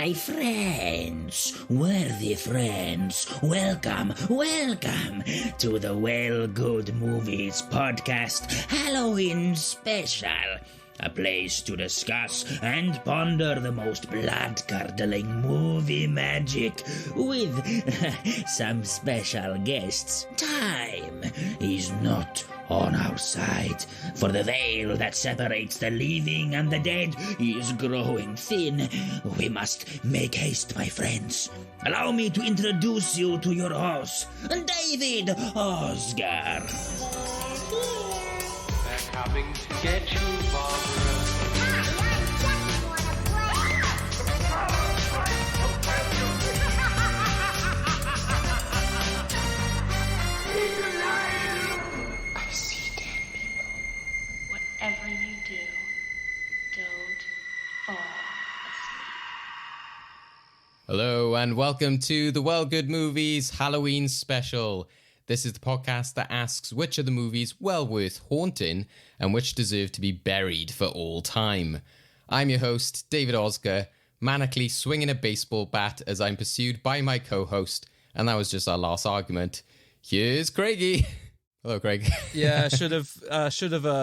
My friends, worthy friends, welcome to the Well Good Movies podcast Halloween special. A place to discuss and ponder the most blood-curdling movie magic with some special guests. Time is not on our side, for the veil that separates the living and the dead is growing thin. We must make haste, my friends. Allow me to introduce you to your host, David Oscar. They're coming to get you, Barbara. I see dead people. Whatever you do, don't fall asleep. Hello and welcome to the Well Good Movies Halloween special. This is the podcast that asks which of the movies well worth haunting and which deserve to be buried for all time. I'm your host, David Oscar, manically swinging a baseball bat as I'm pursued by my co-host, and that was just our last argument. Here's Craigie. Hello, Craig. Yeah, should have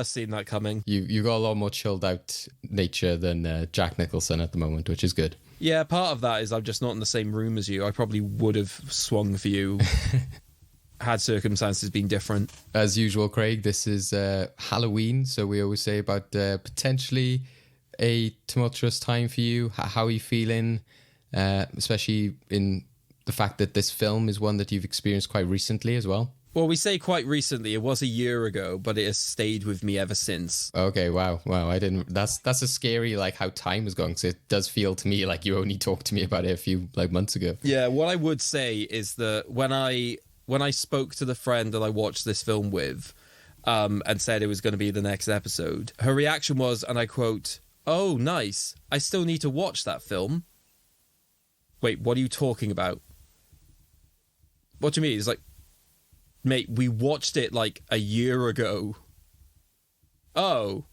seen that coming. You got a lot more chilled out nature than Jack Nicholson at the moment, which is good. Yeah, part of that is I'm just not in the same room as you. I probably would have swung for you had circumstances been different. As usual, Craig, this is Halloween, so we always say about potentially a tumultuous time for you. How are you feeling, especially in the fact that this film is one that you've experienced quite recently as well? Well, we say quite recently. It was a year ago, but it has stayed with me ever since. Okay, wow. I didn't. That's a scary how time is going. So it does feel to me like you only talked to me about it a few months ago. Yeah, what I would say is that when I spoke to the friend that I watched this film with, and said it was going to be the next episode, her reaction was, and I quote, "Oh, nice. I still need to watch that film." Wait, what are you talking about? What do you mean? It's like, mate, we watched it a year ago. Oh,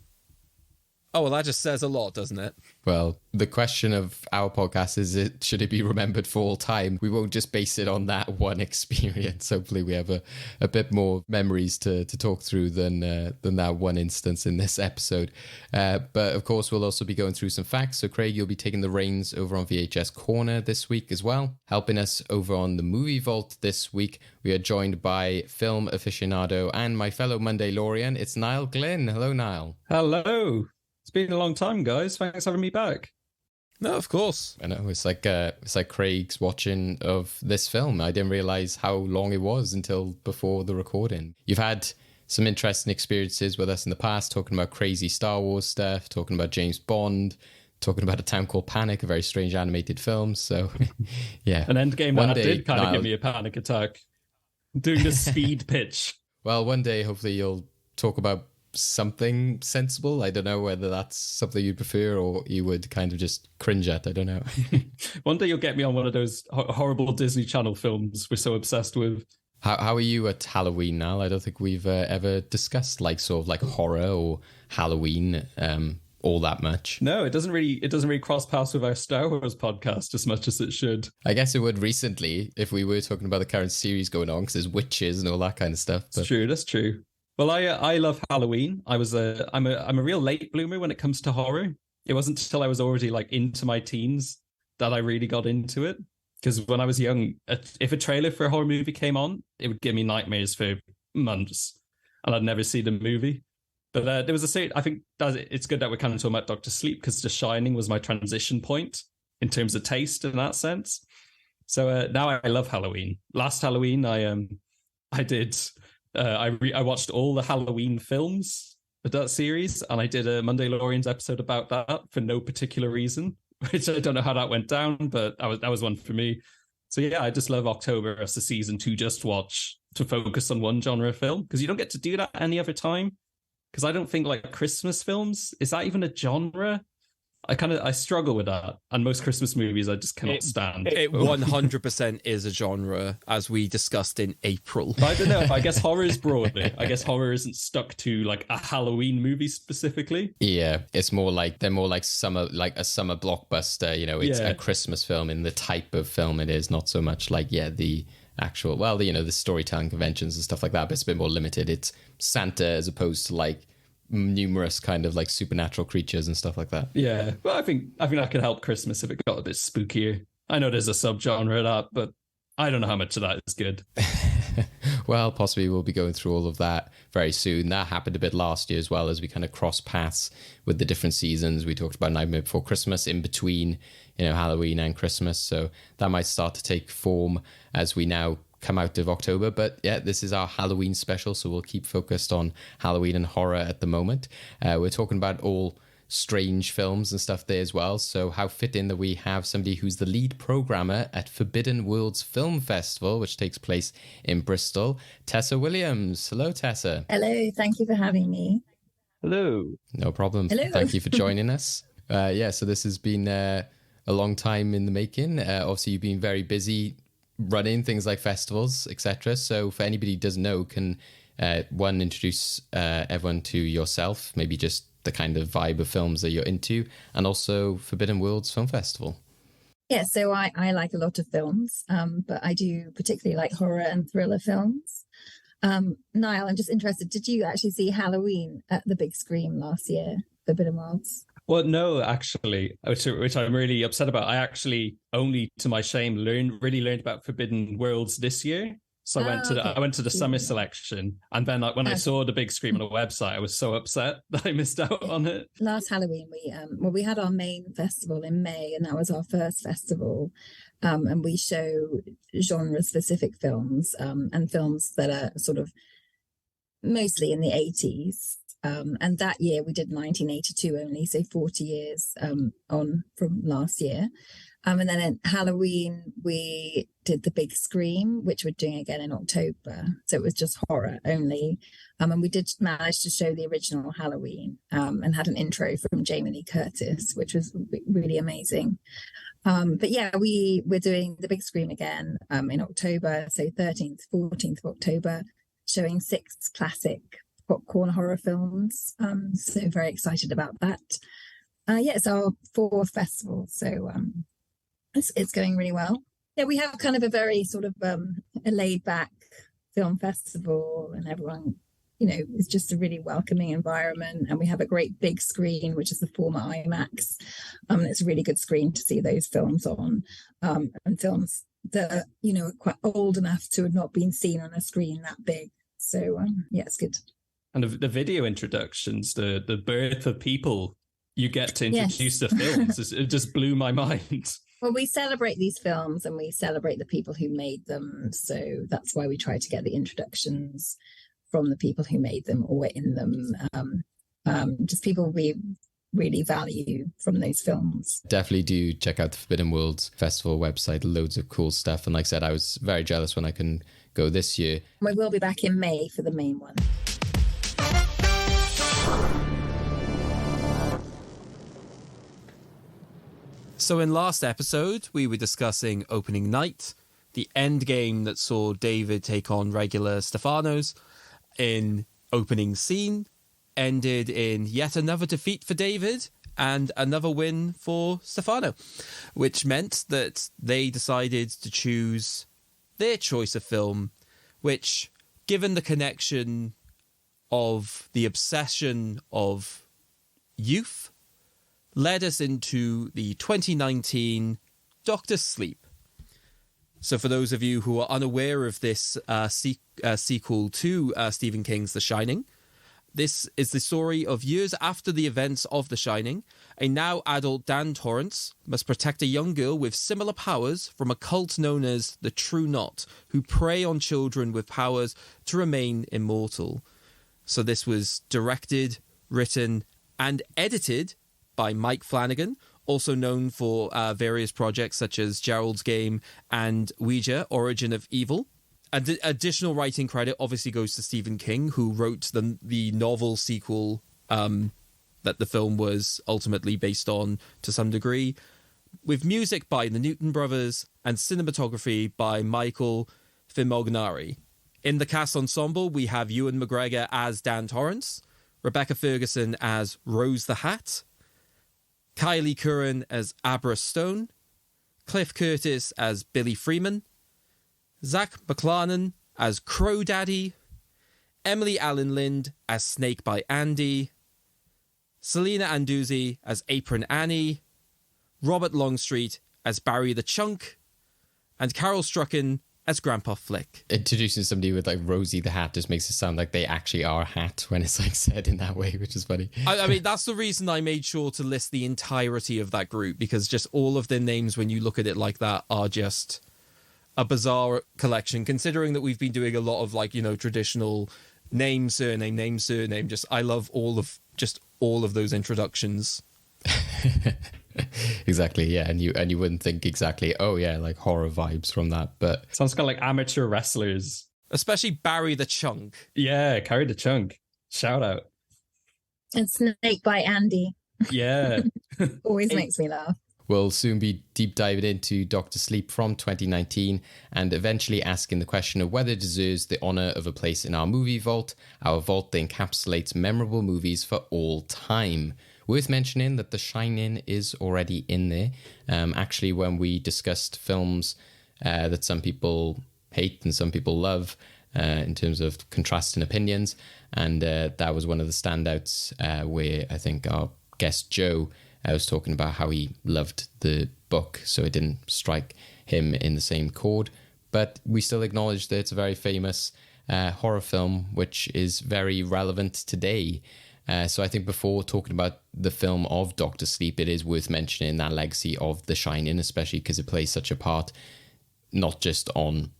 well, that just says a lot, doesn't it? Well, the question of our podcast is, should it be remembered for all time? We won't just base it on that one experience. Hopefully we have a bit more memories to talk through than that one instance in this episode. But of course, we'll also be going through some facts. So Craig, you'll be taking the reins over on VHS Corner this week as well. Helping us over on the Movie Vault this week, we are joined by film aficionado and my fellow Monday Lorian. It's Niall Glynn. Hello, Niall. Hello. It's been a long time, guys. Thanks for having me back. No, of course. I know, it's like Craig's watching of this film. I didn't realize how long it was until before the recording. You've had some interesting experiences with us in the past, talking about crazy Star Wars stuff, talking about James Bond, talking about A Town Called Panic, a very strange animated film. So, yeah. An Endgame that did kind of give me a panic attack. Doing the speed pitch. Well, one day, hopefully, you'll talk about something sensible. I don't know whether that's something you'd prefer or you would kind of just cringe at. I don't know. One day you'll get me on one of those horrible Disney Channel films we're so obsessed with. How are you at Halloween now? I don't think we've ever discussed horror or Halloween all that much. No, it doesn't really cross paths with our Star Wars podcast as much as it should. I guess it would recently if we were talking about the current series going on, because there's witches and all that kind of stuff. But... That's true. Well, I love Halloween. I'm a real late bloomer when it comes to horror. It wasn't until I was already into my teens that I really got into it. Because when I was young, if a trailer for a horror movie came on, it would give me nightmares for months, and I'd never see the movie. But there was I think it's good that we're kind of talking about Dr. Sleep, because The Shining was my transition point in terms of taste in that sense. So now I love Halloween. Last Halloween, I did. I watched all the Halloween films of that series, and I did a Monday Lorians episode about that for no particular reason, which I don't know how that went down, but that was one for me. So yeah, I just love October as the season to focus on one genre of film, because you don't get to do that any other time. Because I don't think Christmas films, is that even a genre? I struggle with that, and most Christmas movies I just cannot stand. It 100% is a genre, as we discussed in April. I don't know. I guess horror is broadly. I guess horror isn't stuck to like a Halloween movie specifically. Yeah, it's more like they're more like summer, like a summer blockbuster. You know, it's Yeah. a Christmas film in the type of film it is, not so much like the actual, well, you know, the storytelling conventions and stuff like that. But it's a bit more limited. It's Santa as opposed to like numerous kind of like supernatural creatures and stuff like that. Yeah, but I think that could help Christmas if it got a bit spookier. I know there's a subgenre of that, but I don't know how much of that is good. Well, possibly we'll be going through all of that very soon. That happened a bit last year as well, as we kind of cross paths with the different seasons. We talked about Nightmare Before Christmas in between, you know, Halloween and Christmas. So that might start to take form as we now come out of October. But yeah, this is our Halloween special, so we'll keep focused on Halloween and horror at the moment. We're talking about all strange films and stuff there as well. So how fitting that we have somebody who's the lead programmer at Forbidden Worlds Film Festival, which takes place in Bristol, Tessa Williams. Hello, Tessa. Hello, thank you for having me. Hello. No problem. Hello. Thank you for joining us. So this has been a long time in the making. Obviously, you've been very busy running things like festivals, etc. So for anybody who doesn't know, can one introduce everyone to yourself, maybe just the kind of vibe of films that you're into, and also Forbidden Worlds Film Festival. Yeah, so I like a lot of films, but I do particularly like horror and thriller films. Niall, I'm just interested, did you actually see Halloween at the big screen last year, Forbidden Worlds? Well, no, actually, which I'm really upset about. I actually, only to my shame, learned about Forbidden Worlds this year. So I went to the summer selection, and then when I saw the big screen on the website, I was so upset that I missed out on it. Last Halloween, we had our main festival in May, and that was our first festival, and we show genre-specific films and films that are sort of mostly in the 80s. And that year we did 1982 only, so 40 years on from last year. And then at Halloween, we did the big scream, which we're doing again in October. So it was just horror only. And we did manage to show the original Halloween and had an intro from Jamie Lee Curtis, which was really amazing. But yeah, we're doing the big scream again in October. So 13th, 14th of October, showing 6 classic popcorn horror films. So very excited about that. It's our 4th festival. So it's going really well. Yeah, we have kind of a very sort of a laid back film festival, and everyone, you know, is just a really welcoming environment. And we have a great big screen, which is the former IMAX. It's a really good screen to see those films on, and films that, you know, are quite old enough to have not been seen on a screen that big. So yeah, it's good. And the video introductions, the birth of people you get to introduce the films, it just blew my mind. Well, we celebrate these films and we celebrate the people who made them. So that's why we try to get the introductions from the people who made them or were in them. Just people we really value from those films. Definitely do check out the Forbidden Worlds Festival website. Loads of cool stuff. And like I said, I was very jealous when I couldn't go this year. We will be back in May for the main one. So in last episode, we were discussing opening night, the end game that saw David take on regular Stefanos. In opening scene, ended in yet another defeat for David and another win for Stefano, which meant that they decided to choose their choice of film, which, given the connection of the obsession of youth, led us into the 2019 Doctor Sleep. So for those of you who are unaware of this sequel to Stephen King's The Shining, this is the story of years after the events of The Shining. A now adult Dan Torrance must protect a young girl with similar powers from a cult known as the True Knot, who prey on children with powers to remain immortal. So this was directed, written, and edited by Mike Flanagan, also known for various projects such as Gerald's Game and Ouija, Origin of Evil. Additional writing credit obviously goes to Stephen King, who wrote the novel sequel that the film was ultimately based on to some degree, with music by the Newton Brothers and cinematography by Michael Fimognari. In the cast ensemble, we have Ewan McGregor as Dan Torrance, Rebecca Ferguson as Rose the Hat, Kylie Curran as Abra Stone, Cliff Curtis as Billy Freeman, Zach McClarnon as Crow Daddy, Emily Allen Lind as Snake by Andy, Selena Anduzzi as Apron Annie, Robert Longstreet as Barry the Chunk, and Carol Strucken as Grandpa Flick. Introducing somebody with like Rosie the Hat just makes it sound like they actually are a hat when it's like said in that way, which is funny. I mean, that's the reason I made sure to list the entirety of that group, because just all of their names, when you look at it like that, are just a bizarre collection, considering that we've been doing a lot of like, you know, traditional name, surname, just I love all of those introductions. Exactly, yeah, and you wouldn't think exactly, oh yeah, like horror vibes from that, but Sounds kind of like amateur wrestlers. Especially Barry the Chunk. Yeah, carry the chunk. Shout out. And Snake by Andy Yeah. always makes me laugh. we'll soon be deep diving into Dr. Sleep from 2019 and eventually asking the question of whether it deserves the honour of a place in our movie vault, our vault that encapsulates memorable movies for all time. Worth mentioning that The Shining is already in there. Actually, when we discussed films that some people hate and some people love in terms of contrasting opinions, and that was one of the standouts where I think our guest Joe was talking about how he loved the book, so it didn't strike him in the same chord. But we still acknowledge that it's a very famous horror film, which is very relevant today. So I think before talking about the film of Dr. Sleep, it is worth mentioning that legacy of The Shining, especially because it plays such a part, not just on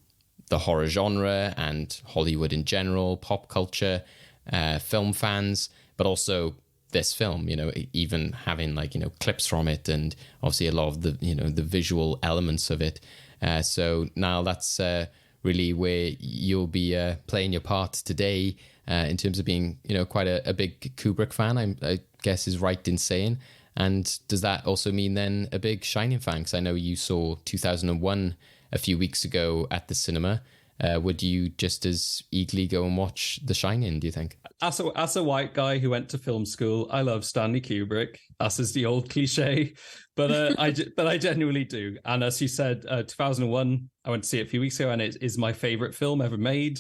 the horror genre and Hollywood in general, pop culture, film fans, but also this film, you know, even having like, you know, clips from it and obviously a lot of the, you know, the visual elements of it. So now that's really where you'll be playing your part today. In terms of being, you know, quite a big Kubrick fan, I guess is right in saying. And does that also mean then a big Shining fan? Because I know you saw 2001 a few weeks ago at the cinema. Would you just as eagerly go and watch The Shining, do you think? As a white guy who went to film school, I love Stanley Kubrick. As is the old cliche, but I genuinely do. And as you said, 2001, I went to see it a few weeks ago, and it is my favorite film ever made.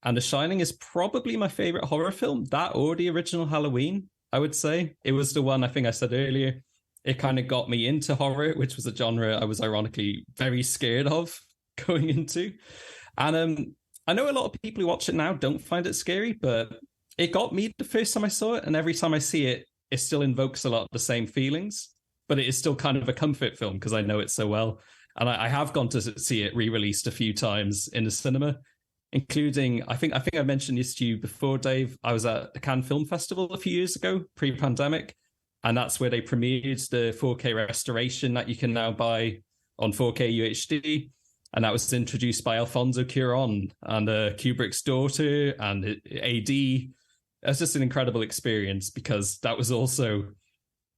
And The Shining is probably my favorite horror film, that or the original Halloween, I would say. It was the one, I think I said earlier, it kind of got me into horror, which was a genre I was ironically very scared of going into. And I know a lot of people who watch it now don't find it scary, but it got me the first time I saw it. And every time I see it, it still invokes a lot of the same feelings. But it is still kind of a comfort film because I know it so well. And I have gone to see it re-released a few times in the cinema, including, I think I mentioned this to you before, Dave. I was at the Cannes Film Festival a few years ago, pre-pandemic, and that's where they premiered the 4K restoration that you can now buy on 4K UHD. And that was introduced by Alfonso Cuarón and Kubrick's daughter and AD. It's just an incredible experience because that was also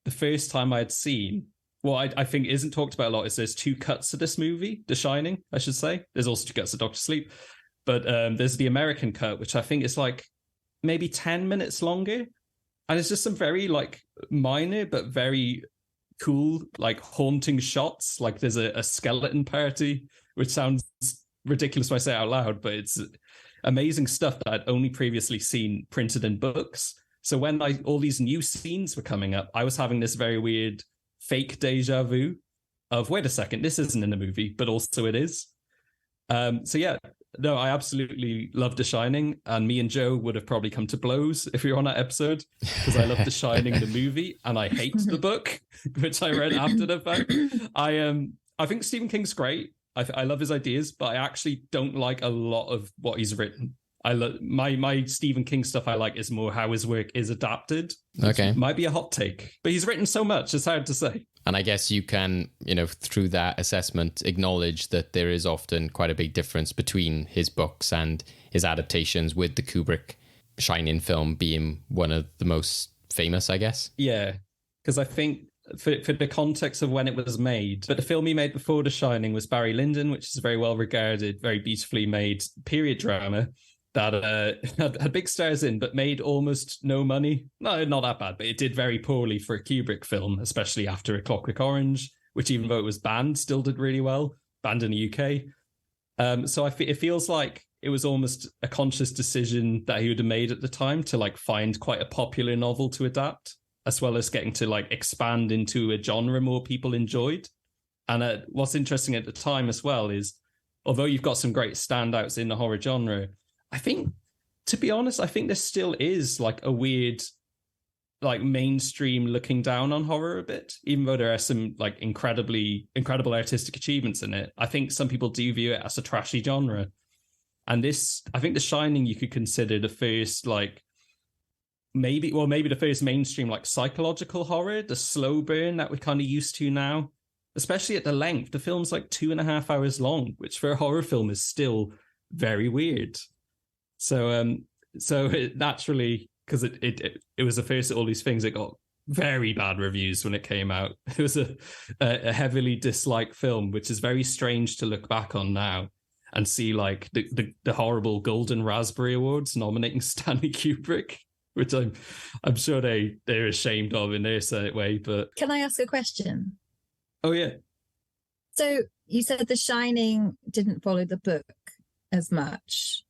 the first time I'd seen what I think isn't talked about a lot is there's two cuts of this movie, The Shining, I should say. There's also two cuts of Dr. Sleep. But there's the American cut, which I think is like maybe 10 minutes longer. And it's just some very like minor, but very cool, like haunting shots. Like there's a skeleton party, which sounds ridiculous when I say it out loud, but it's amazing stuff that I'd only previously seen printed in books. So when all these new scenes were coming up, I was having this very weird fake deja vu of, wait a second, this isn't in the movie, but also it is. So yeah, no, I absolutely love The Shining, and me and Joe would have probably come to blows if we were on that episode, because I love The Shining, the movie, and I hate the book, which I read after the fact. I think Stephen King's great. I love his ideas, but I actually don't like a lot of what he's written. My Stephen King stuff I like is more how his work is adapted. Okay. Might be a hot take, but he's written so much, it's hard to say. And I guess you can, you know, through that assessment, acknowledge that there is often quite a big difference between his books and his adaptations, with the Kubrick Shining film being one of the most famous, I guess. Yeah, because I think for the context of when it was made, but the film he made before The Shining was Barry Lyndon, which is a very well regarded, very beautifully made period drama that had big stars in, but made almost no money. No, not that bad, but it did very poorly for a Kubrick film, especially after A Clockwork Orange, which even though it was banned, still did really well, banned in the UK. So it feels like it was almost a conscious decision that he would have made at the time to like find quite a popular novel to adapt, as well as getting to like expand into a genre more people enjoyed. And what's interesting at the time as well is, although you've got some great standouts in the horror genre, I think, to be honest, I think there still is like a weird, like mainstream looking down on horror a bit, even though there are some like incredible artistic achievements in it. I think some people do view it as a trashy genre. And this, I think The Shining you could consider the first like, maybe the first mainstream like psychological horror, the slow burn that we're kind of used to now, especially at the length. The film's like 2.5 hours long, which for a horror film is still very weird. So naturally, because it was the first of all these things, it got very bad reviews when it came out. It was a heavily disliked film, which is very strange to look back on now and see like the horrible Golden Raspberry Awards nominating Stanley Kubrick, which I'm sure they're ashamed of in their certain way. But can I ask a question? Oh yeah. So you said The Shining didn't follow the book as much.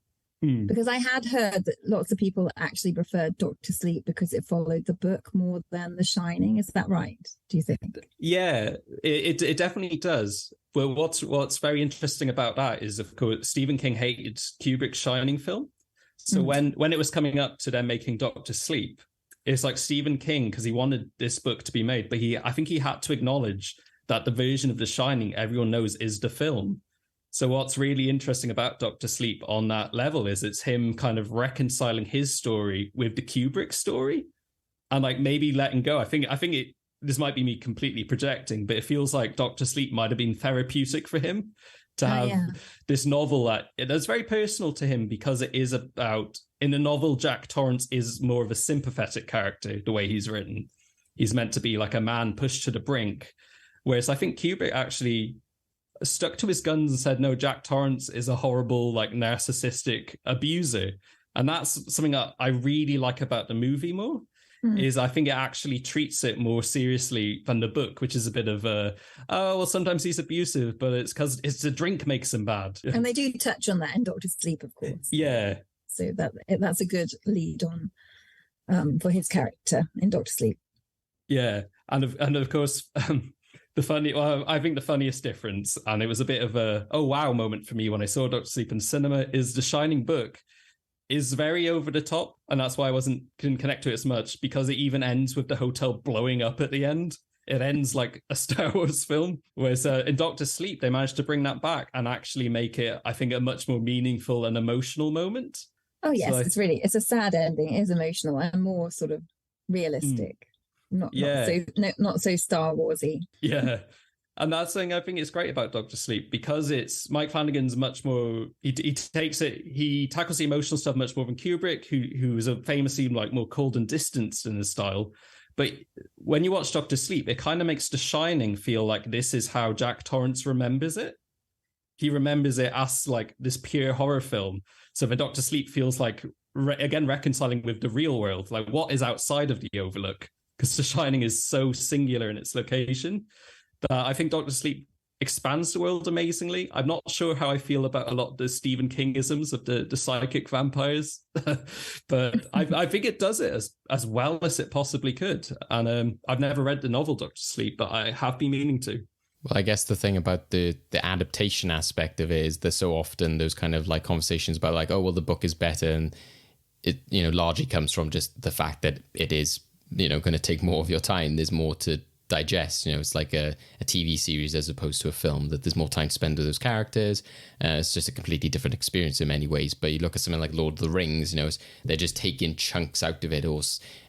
Because I had heard that lots of people actually preferred Doctor Sleep because it followed the book more than The Shining. Is that right, do you think? Yeah, it definitely does. Well, what's very interesting about that is, of course, Stephen King hated Kubrick's Shining film. So when it was coming up to them making Doctor Sleep, it's like Stephen King, because he wanted this book to be made, but I think he had to acknowledge that the version of The Shining everyone knows is the film. So what's really interesting about Doctor Sleep on that level is it's him kind of reconciling his story with the Kubrick story and like maybe letting go. I think this might be me completely projecting, but it feels like Doctor Sleep might have been therapeutic for him to have this novel that's very personal to him, because it is about, in the novel, Jack Torrance is more of a sympathetic character, the way he's written. He's meant to be like a man pushed to the brink. Whereas I think Kubrick actually stuck to his guns and said, no, Jack Torrance is a horrible, like narcissistic abuser. And that's something that I really like about the movie more, is I think it actually treats it more seriously than the book, which is a bit of sometimes he's abusive, but it's because it's the drink makes him bad. And they do touch on that in Doctor Sleep, of course. Yeah. So that's a good lead on for his character in Doctor Sleep. Yeah. And of course, I think the funniest difference, and it was a bit of a oh wow moment for me when I saw Doctor Sleep in cinema, is The Shining book is very over the top, and that's why I couldn't connect to it as much, because it even ends with the hotel blowing up at the end. It ends like a Star Wars film, whereas in Doctor Sleep they managed to bring that back and actually make it, I think, a much more meaningful and emotional moment. Oh yes, so it's a sad ending. It is emotional and more sort of realistic. Not so Star Warsy. Yeah. And that's something I think is great about Doctor Sleep, because it's Mike Flanagan's much more, he tackles the emotional stuff much more than Kubrick, who is a famously like more cold and distanced in his style. But when you watch Doctor Sleep, it kind of makes The Shining feel like this is how Jack Torrance remembers it. He remembers it as like this pure horror film. So the Doctor Sleep feels like, again, reconciling with the real world, like what is outside of the Overlook, because The Shining is so singular in its location. I think Doctor Sleep expands the world amazingly. I'm not sure how I feel about a lot of the Stephen King-isms of the psychic vampires, but I think it does it as well as it possibly could. And I've never read the novel Doctor Sleep, but I have been meaning to. Well, I guess the thing about the adaptation aspect of it is there's so often those kind of like conversations about like, oh, well, the book is better. And it, largely comes from just the fact that it is, going to take more of your time. There's more to digest. It's like a TV series as opposed to a film, that there's more time to spend with those characters. It's just a completely different experience in many ways. But you look at something like Lord of the Rings, they're just taking chunks out of it, or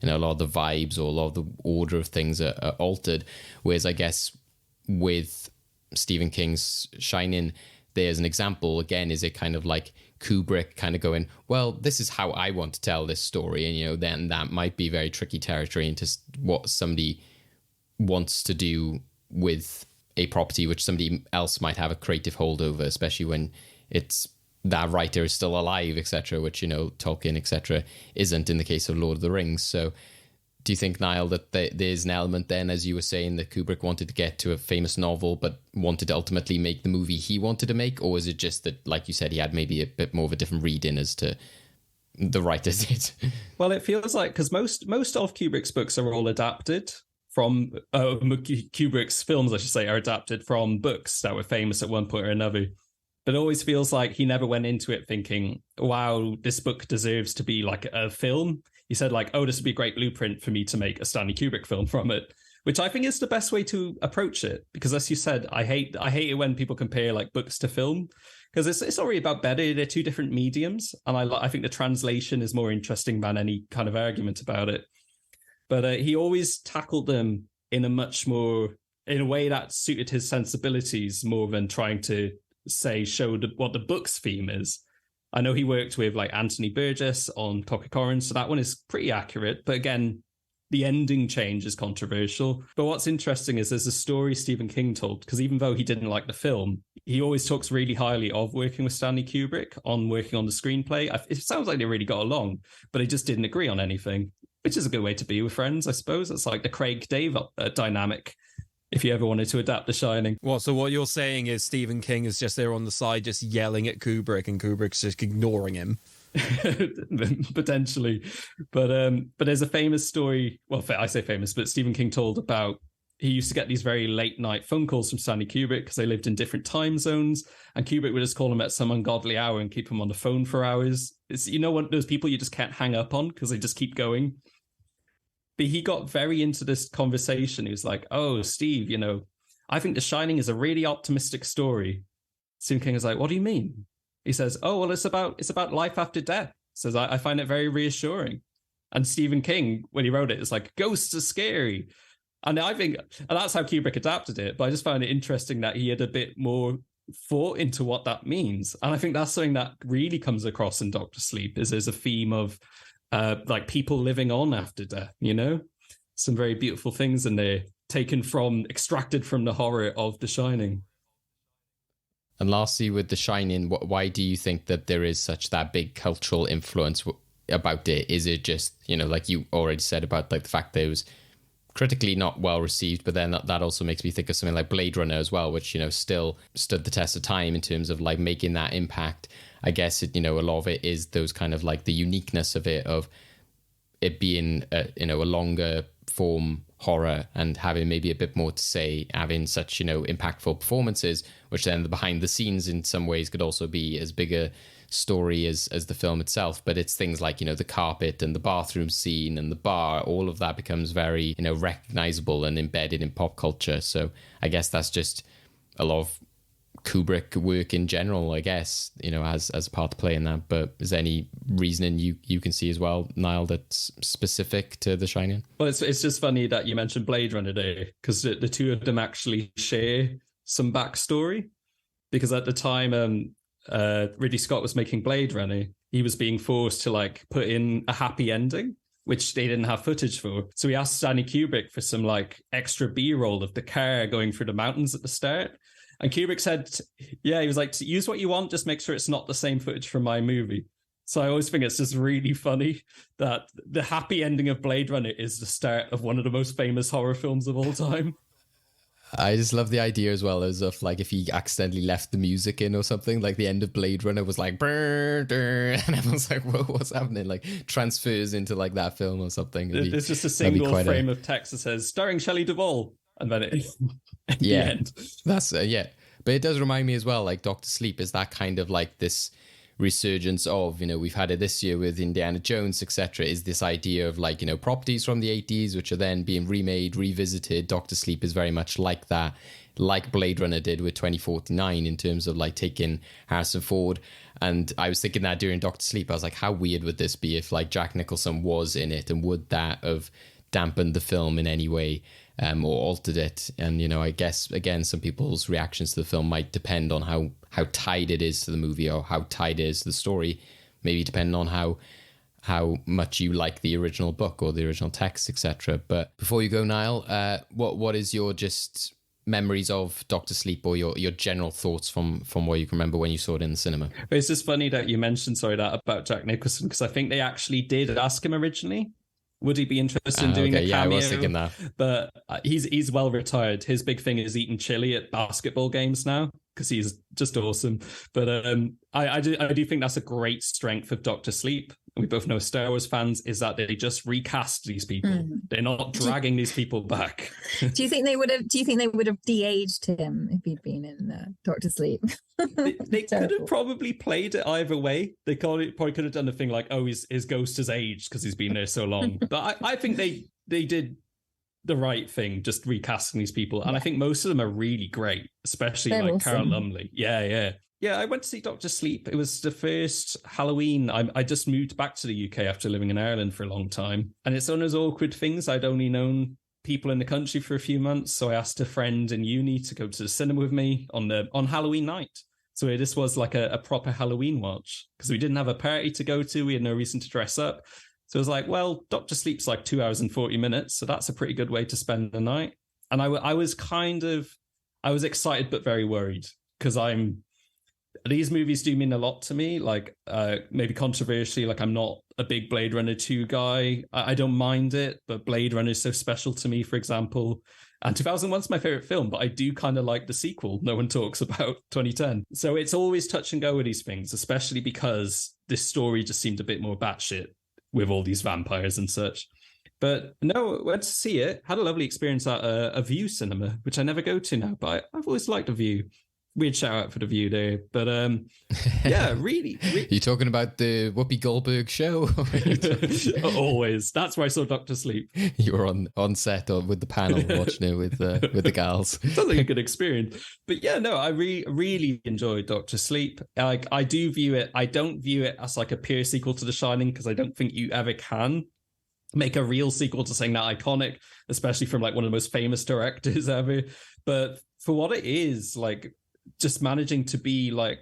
a lot of the vibes or a lot of the order of things are altered. Whereas I guess with Stephen King's Shining, there's an example again, is it kind of like Kubrick kind of going, well, this is how I want to tell this story. And, you know, then that might be very tricky territory into what somebody wants to do with a property which somebody else might have a creative hold over, especially when it's that writer is still alive, etc., which, you know, Tolkien, etc., isn't in the case of Lord of the Rings. So do you think, Niall, that there's an element then, as you were saying, that Kubrick wanted to get to a famous novel but wanted to ultimately make the movie he wanted to make? Or is it just that, like you said, he had maybe a bit more of a different read-in as to the writers did? Well, it feels like, because most of Kubrick's books are all adapted from, Kubrick's films, I should say, are adapted from books that were famous at one point or another. But it always feels like he never went into it thinking, wow, this book deserves to be like a film. He said like, oh, this would be a great blueprint for me to make a Stanley Kubrick film from it, which I think is the best way to approach it. Because as you said, I hate it when people compare like books to film, because it's not really about better. They're two different mediums. And I think the translation is more interesting than any kind of argument about it. But he always tackled them in a way that suited his sensibilities more than trying to show what the book's theme is. I know he worked with like Anthony Burgess on Clockwork Orange, so that one is pretty accurate. But again, the ending change is controversial. But what's interesting is there's a story Stephen King told, because even though he didn't like the film, he always talks really highly of working with Stanley Kubrick on working on the screenplay. It sounds like they really got along, but they just didn't agree on anything, which is a good way to be with friends, I suppose. It's like the Craig-Dave dynamic, if you ever wanted to adapt The Shining. So what you're saying is Stephen King is just there on the side just yelling at Kubrick and Kubrick's just ignoring him. Potentially. But there's a famous story, well, I say famous, but Stephen King told about, he used to get these very late night phone calls from Stanley Kubrick because they lived in different time zones, and Kubrick would just call him at some ungodly hour and keep him on the phone for hours. It's, you know, one of those people you just can't hang up on because they just keep going. But he got very into this conversation. He was like, oh, Steve, you know, I think The Shining is a really optimistic story. Stephen King is like, what do you mean? He says, oh, well, it's about life after death. He says, I find it very reassuring. And Stephen King, when he wrote it, it's like, ghosts are scary. And I think, and that's how Kubrick adapted it. But I just found it interesting that he had a bit more thought into what that means. And I think that's something that really comes across in Dr. Sleep, is there's a theme of like people living on after death, you know? Some very beautiful things in there, extracted from the horror of The Shining. And lastly, with The Shining, why do you think that there is such that big cultural influence about it? Is it just, you know, like you already said about like the fact that it was critically not well received, but then that also makes me think of something like Blade Runner as well, which, you know, still stood the test of time in terms of like making that impact. I guess it, you know, a lot of it is those kind of like the uniqueness of it being a longer form horror and having maybe a bit more to say, having such, you know, impactful performances, which then the behind the scenes in some ways could also be as big a story as the film itself. But it's things like, you know, the carpet and the bathroom scene and the bar, all of that becomes very, you know, recognizable and embedded in pop culture. So I guess that's just a lot of Kubrick work in general, I guess, you know, as a part to play in that. But is there any reasoning you can see as well, Niall, that's specific to The Shining? Well, it's just funny that you mentioned Blade Runner there, because the two of them actually share some backstory. Because at the time Ridley Scott was making Blade Runner, he was being forced to like put in a happy ending, which they didn't have footage for. So he asked Stanley Kubrick for some like extra B-roll of the car going through the mountains at the start. And Kubrick said, yeah, he was like, use what you want, just make sure it's not the same footage from my movie. So I always think it's just really funny that the happy ending of Blade Runner is the start of one of the most famous horror films of all time. I just love the idea as well as of like if he accidentally left the music in or something, like the end of Blade Runner was like brr, brr, and everyone's like, whoa, what's happening? Like transfers into like that film or something. There's just a single frame of text that says starring Shelley Duvall, and then it at the end. That's yeah. But it does remind me as well, like Dr. Sleep is that kind of like this resurgence of, you know, we've had it this year with Indiana Jones, etc., is this idea of like, you know, properties from the 80s which are then being remade, revisited. Dr. Sleep is very much like that, like Blade Runner did with 2049 in terms of like taking Harrison Ford. And I was thinking that during Dr. Sleep, I was like, how weird would this be if like Jack Nicholson was in it, and would that have dampened the film in any way? or altered it. And, you know, I guess, again, some people's reactions to the film might depend on how tied it is to the movie or how tied it is to the story, maybe depending on how much you like the original book or the original text, etc. But before you go, Niall, what is your just memories of Dr. Sleep, or your general thoughts from what you can remember when you saw it in the cinema? It's just funny that you mentioned, that about Jack Nicholson, because I think they actually did ask him originally, would he be interested in doing a cameo? Yeah, I was thinking that. But he's well retired. His big thing is eating chili at basketball games now, because he's just awesome. But I do think that's a great strength of Dr. Sleep. We both know Star Wars fans, is that they just recast these people. They're not dragging these people back. Do you think they would have de-aged him if he'd been in Doctor Sleep? They could have probably played it either way. They probably could have done the thing like, oh, his ghost has aged because he's been there so long. But I think they did the right thing, just recasting these people. And I think most of them are really great, especially They're like awesome. Carol Lumley. Yeah, I went to see Dr. Sleep. It was the first Halloween. I just moved back to the UK after living in Ireland for a long time. And it's one of those awkward things. I'd only known people in the country for a few months. So I asked a friend in uni to go to the cinema with me on Halloween night. So this was like a proper Halloween watch, because we didn't have a party to go to. We had no reason to dress up. So it was like, well, Dr. Sleep's like 2 hours and 40 minutes. So that's a pretty good way to spend the night. And I was excited, but very worried, because these movies do mean a lot to me. Like, maybe controversially, like I'm not a big Blade Runner 2 guy. I don't mind it, but Blade Runner is so special to me, for example. And 2001's my favorite film, but I do kind of like the sequel no one talks about, 2010. So it's always touch and go with these things, especially because this story just seemed a bit more batshit with all these vampires and such. But no, went to see it. Had a lovely experience at a View cinema, which I never go to now, but I've always liked a View. Weird shout out for the View there. But yeah, really. You talking about the Whoopi Goldberg show? Always. That's where I saw Dr. Sleep. You were on set or with the panel watching it with the gals. Sounds like a good experience. But yeah, no, I really enjoyed Dr. Sleep. Like, I do view it. I don't view it as like a pure sequel to The Shining, because I don't think you ever can make a real sequel to something that iconic, especially from like one of the most famous directors ever. But for what it is, like, just managing to be like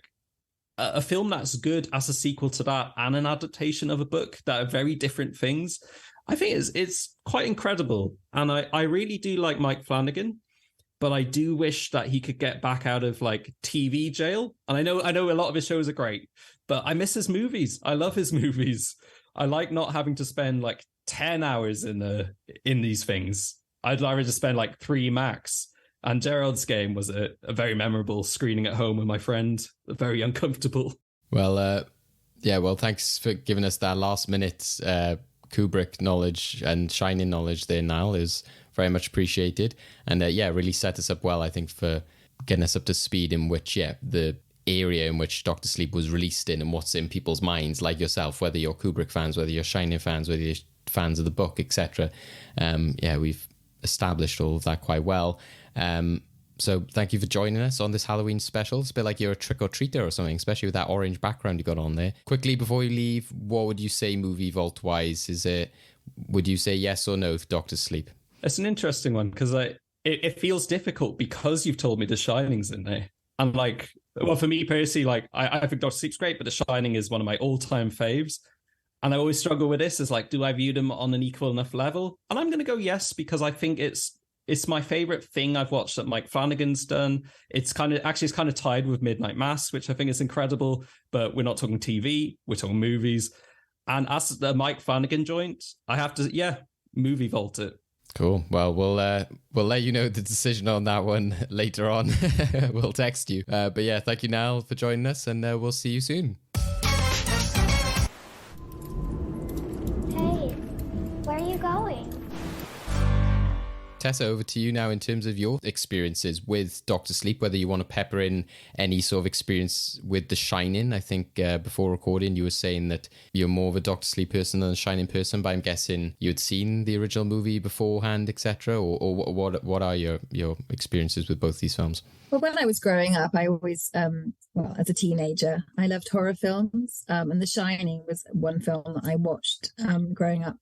a film that's good as a sequel to that and an adaptation of a book that are very different things, I think it's quite incredible. And I really do like Mike Flanagan, but I do wish that he could get back out of like TV jail. And I know a lot of his shows are great, but I miss his movies. I love his movies. I like not having to spend like 10 hours in these things. I'd rather just spend like 3 max. And Gerald's Game was a very memorable screening at home with my friend. Very uncomfortable. Well, thanks for giving us that last minute Kubrick knowledge and Shining knowledge there, Niall. Is very much appreciated. And really set us up well, I think, for getting us up to speed in which, the area in which Dr. Sleep was released in and what's in people's minds, like yourself, whether you're Kubrick fans, whether you're Shining fans, whether you're fans of the book, etc. We've established all of that quite well. So thank you for joining us on this Halloween special. It's a bit like you're a trick-or-treater or something, especially with that orange background you got on there. Quickly, before you leave, what would you say movie vault-wise? Would you say yes or no for Doctor Sleep? It's an interesting one, because it feels difficult because you've told me The Shining's in there. And like, well, for me personally, like I think Doctor Sleep's great, but The Shining is one of my all-time faves. And I always struggle with this, is like, do I view them on an equal enough level? And I'm going to go yes, because I think it's my favorite thing I've watched that Mike Flanagan's done. It's kind of tied with Midnight Mass, which I think is incredible, but we're not talking TV, we're talking movies. And as the Mike Flanagan joint, I have to, movie vault it. Cool. Well, we'll let you know the decision on that one later on. We'll text you. But yeah, thank you, Niall, for joining us, and we'll see you soon. Hey, where are you going? Tessa, over to you now in terms of your experiences with Dr. Sleep, whether you want to pepper in any sort of experience with The Shining. I think before recording, you were saying that you're more of a Dr. Sleep person than a Shining person, but I'm guessing you had seen the original movie beforehand, etc. Or what are your experiences with both these films? Well, when I was growing up, I always, as a teenager, I loved horror films. And The Shining was one film that I watched growing up.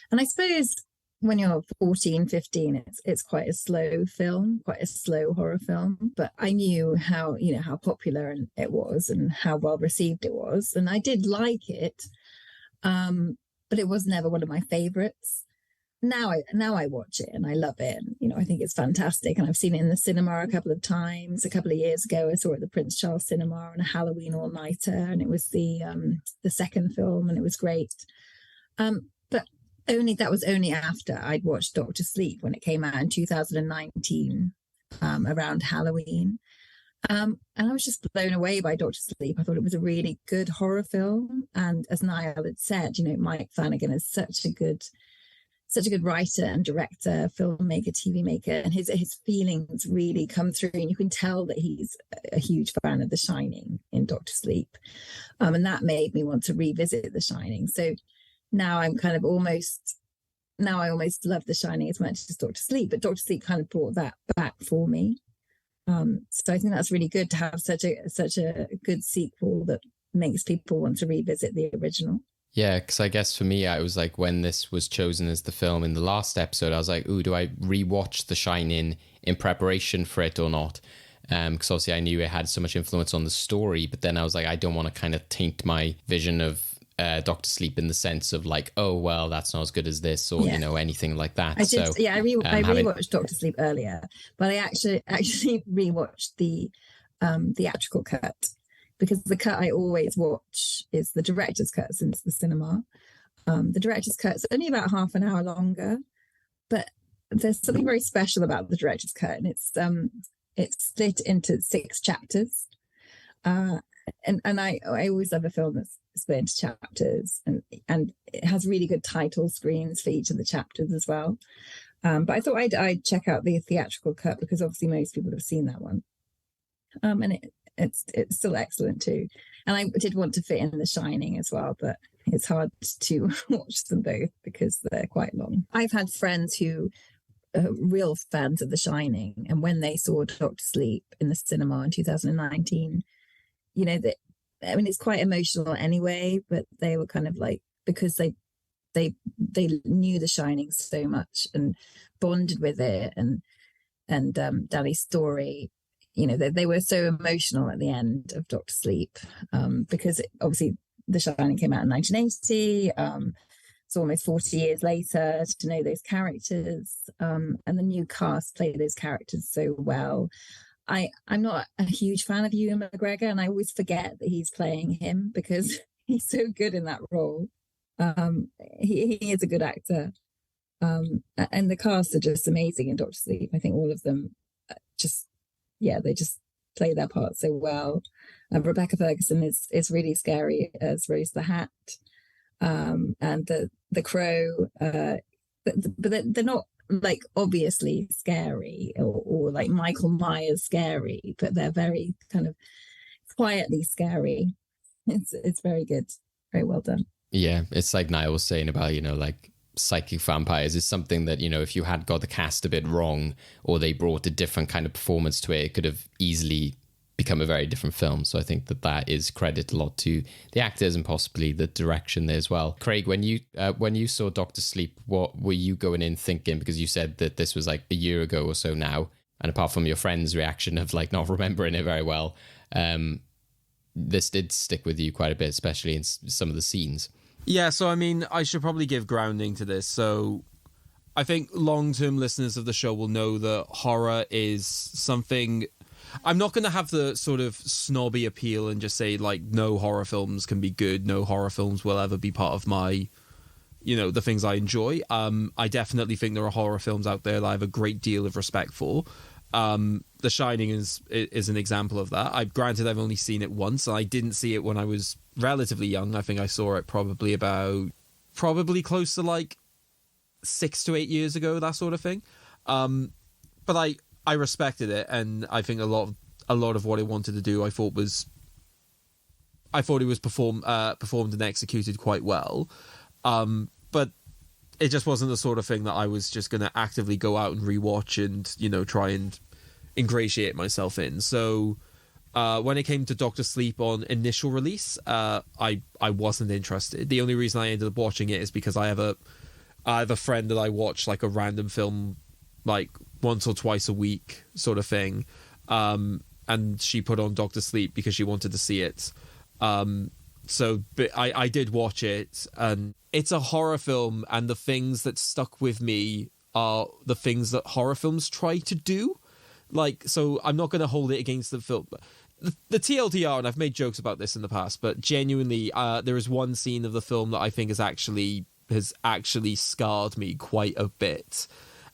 And I suppose when you're 14, 15, it's quite a slow film, quite a slow horror film. But I knew how, how popular it was and how well received it was. And I did like it. But it was never one of my favorites. Now I watch it and I love it. And, I think it's fantastic. And I've seen it in the cinema a couple of times. A couple of years ago, I saw it at the Prince Charles Cinema on a Halloween all-nighter, and it was the second film, and it was great. But that was only after I'd watched Doctor Sleep when it came out in 2019, around Halloween. And I was just blown away by Doctor Sleep. I thought it was a really good horror film. And as Niall had said, Mike Flanagan is such a good writer and director, filmmaker, TV maker, and his feelings really come through, and you can tell that he's a huge fan of The Shining in Doctor Sleep, and that made me want to revisit The Shining. So now I almost love The Shining as much as Doctor Sleep, but Doctor Sleep kind of brought that back for me. So I think that's really good to have such a good sequel that makes people want to revisit the original. Yeah, because I guess for me, I was like, when this was chosen as the film in the last episode, I was like, ooh, do I rewatch The Shining in preparation for it or not? Because obviously I knew it had so much influence on the story, but then I was like, I don't want to kind of taint my vision of Doctor Sleep in the sense of like, oh, well, that's not as good as this, or, anything like that. I rewatched Doctor Sleep earlier, but I actually rewatched the theatrical cut, because the cut I always watch is the director's cut since the cinema. The director's cut is only about half an hour longer, but there's something very special about the director's cut, and it's split into 6 chapters. And I always love a film that's split into chapters, and it has really good title screens for each of the chapters as well. But I thought I'd check out the theatrical cut, because obviously most people have seen that one. And it's still excellent too. And I did want to fit in The Shining as well, but it's hard to watch them both because they're quite long. I've had friends who are real fans of The Shining, and when they saw Doctor Sleep in the cinema in 2019, it's quite emotional anyway, but they were kind of like, because they knew The Shining so much and bonded with it, and Danny's story. They were so emotional at the end of Doctor Sleep, because obviously The Shining came out in 1980. It's almost 40 years later to know those characters, and the new cast play those characters so well. I'm not a huge fan of Ewan McGregor, and I always forget that he's playing him because he's so good in that role. He is a good actor, and the cast are just amazing in Doctor Sleep. I think all of them they just play their part so well. Rebecca Ferguson is really scary as Rose the Hat, and the Crow, but they're not like obviously scary or like Michael Myers scary, but they're very kind of quietly scary. It's very good, very well done. Yeah, it's like Niall was saying about like psychic vampires is something that if you had got the cast a bit wrong, or they brought a different kind of performance to it could have easily become a very different film. So I think that is credit a lot to the actors and possibly the direction there as well. Craig, when you saw Doctor Sleep, what were you going in thinking? Because you said that this was like a year ago or so now, and apart from your friend's reaction of like not remembering it very well, this did stick with you quite a bit, especially in some of the scenes. Yeah, so I mean, I should probably give grounding to this. So I think long-term listeners of the show will know that horror is something... I'm not going to have the sort of snobby appeal and just say, like, no horror films can be good, no horror films will ever be part of my, the things I enjoy. I definitely think there are horror films out there that I have a great deal of respect for. The Shining is an example of that. Granted, I've only seen it once, and I didn't see it when I was relatively young. I think I saw it probably close to like 6 to 8 years ago, that sort of thing. But I respected it, and I think a lot of what it wanted to do, I thought it was performed and executed quite well. But it just wasn't the sort of thing that I was just going to actively go out and rewatch and, try and ingratiate myself in. So when it came to Doctor Sleep on initial release, I wasn't interested. The only reason I ended up watching it is because I have I have a friend that I watch like a random film like once or twice a week sort of thing. And she put on Doctor Sleep because she wanted to see it. But I did watch it, and it's a horror film, and the things that stuck with me are the things that horror films try to do. Like, so I'm not going to hold it against the film. The TLDR, and I've made jokes about this in the past, but genuinely, there is one scene of the film that I think has actually scarred me quite a bit.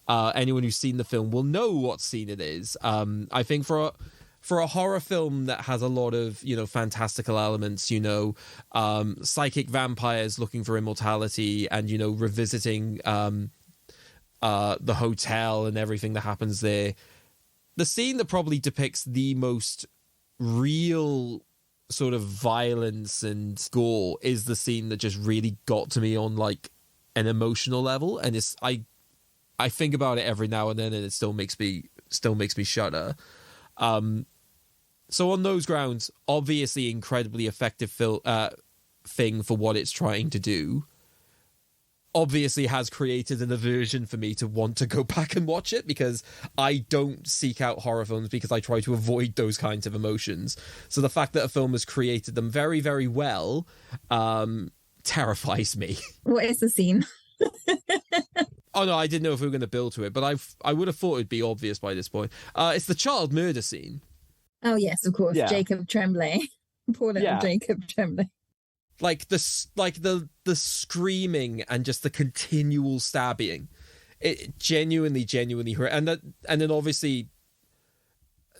Anyone who's seen the film will know what scene it is. I think for a horror film that has a lot of, fantastical elements, psychic vampires looking for immortality and, revisiting the hotel and everything that happens there. The scene that probably depicts the most real sort of violence and gore is the scene that just really got to me on like an emotional level. And I think about it every now and then, and it still makes me shudder. So on those grounds, obviously incredibly effective thing for what it's trying to do. Obviously has created an aversion for me to want to go back and watch it, because I don't seek out horror films because I try to avoid those kinds of emotions. So the fact that a film has created them very, very well terrifies me. What is the scene? Oh no, I didn't know if we were going to build to it, but I would have thought it'd be obvious by this point. It's the child murder scene. Oh yes, of course, Yeah. Jacob Tremblay. Poor little Jacob Tremblay. Like the screaming and just the continual stabbing, it genuinely hurt. And then obviously,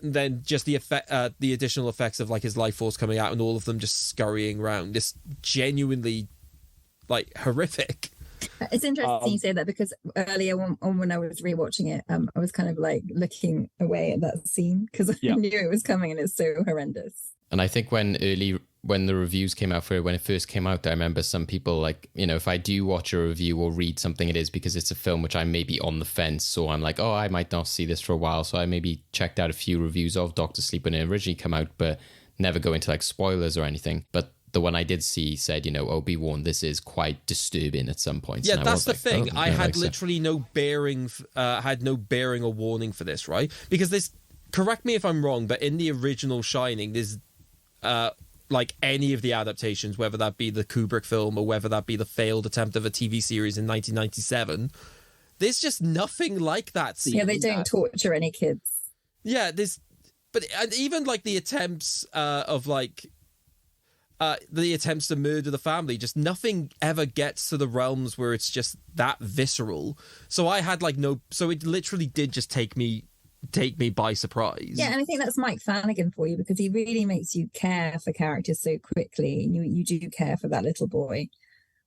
then just the effect, the additional effects of like his life force coming out and all of them just scurrying around. This genuinely like horrific. It's interesting you say that, because earlier when I was rewatching it, I was kind of like looking away at that scene because I knew it was coming and it's so horrendous. And I think when the reviews came out for it, when it first came out, I remember some people like, if I do watch a review or read something, it is because it's a film which I may be on the fence, or I'm like, oh, I might not see this for a while. So I maybe checked out a few reviews of Doctor Sleep when it originally came out, but never go into like spoilers or anything. But the one I did see said, oh, be warned, this is quite disturbing at some points. Yeah, and that's the like, thing. Oh, I had like so. literally no bearing or warning for this, right? Because this, correct me if I'm wrong, but in the original Shining, there's like any of the adaptations, whether that be the Kubrick film or whether that be the failed attempt of a TV series in 1997, there's just nothing like that scene. Yeah, they don't torture any kids. Yeah, and even like the attempts of like the attempts to murder the family, just nothing ever gets to the realms where it's just that visceral. So I had like so it literally did just take me by surprise. Yeah, and I think that's Mike Flanagan for you, because he really makes you care for characters so quickly, and you do care for that little boy.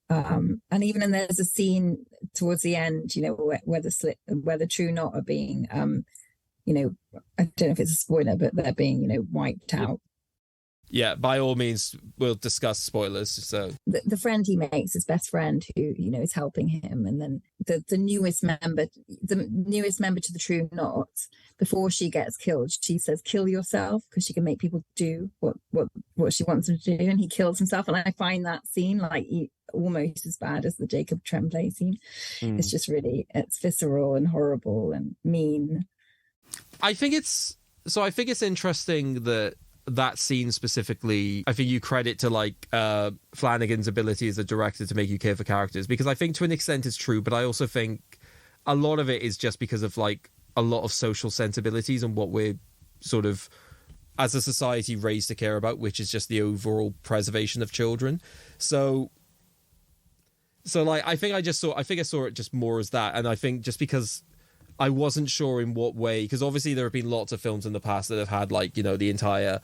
And even then, there's a scene towards the end, where the True Knot are being, I don't know if it's a spoiler, but they're being, wiped out. Yeah, by all means, we'll discuss spoilers. So the friend he makes, his best friend, who is helping him, and then the newest member to the True Knot, before she gets killed, she says, "Kill yourself," because she can make people do what she wants them to do, and he kills himself. And I find that scene like almost as bad as the Jacob Tremblay scene. It's just really, it's visceral and horrible and mean. I think it's interesting that scene specifically, I think you credit to like Flanagan's ability as a director to make you care for characters, because I think to an extent it's true, but I also think a lot of it is just because of like a lot of social sensibilities and what we're sort of as a society raised to care about, which is just the overall preservation of children. So like I think I saw it just more as that, and I think just because I wasn't sure in what way, because obviously there have been lots of films in the past that have had like, the entire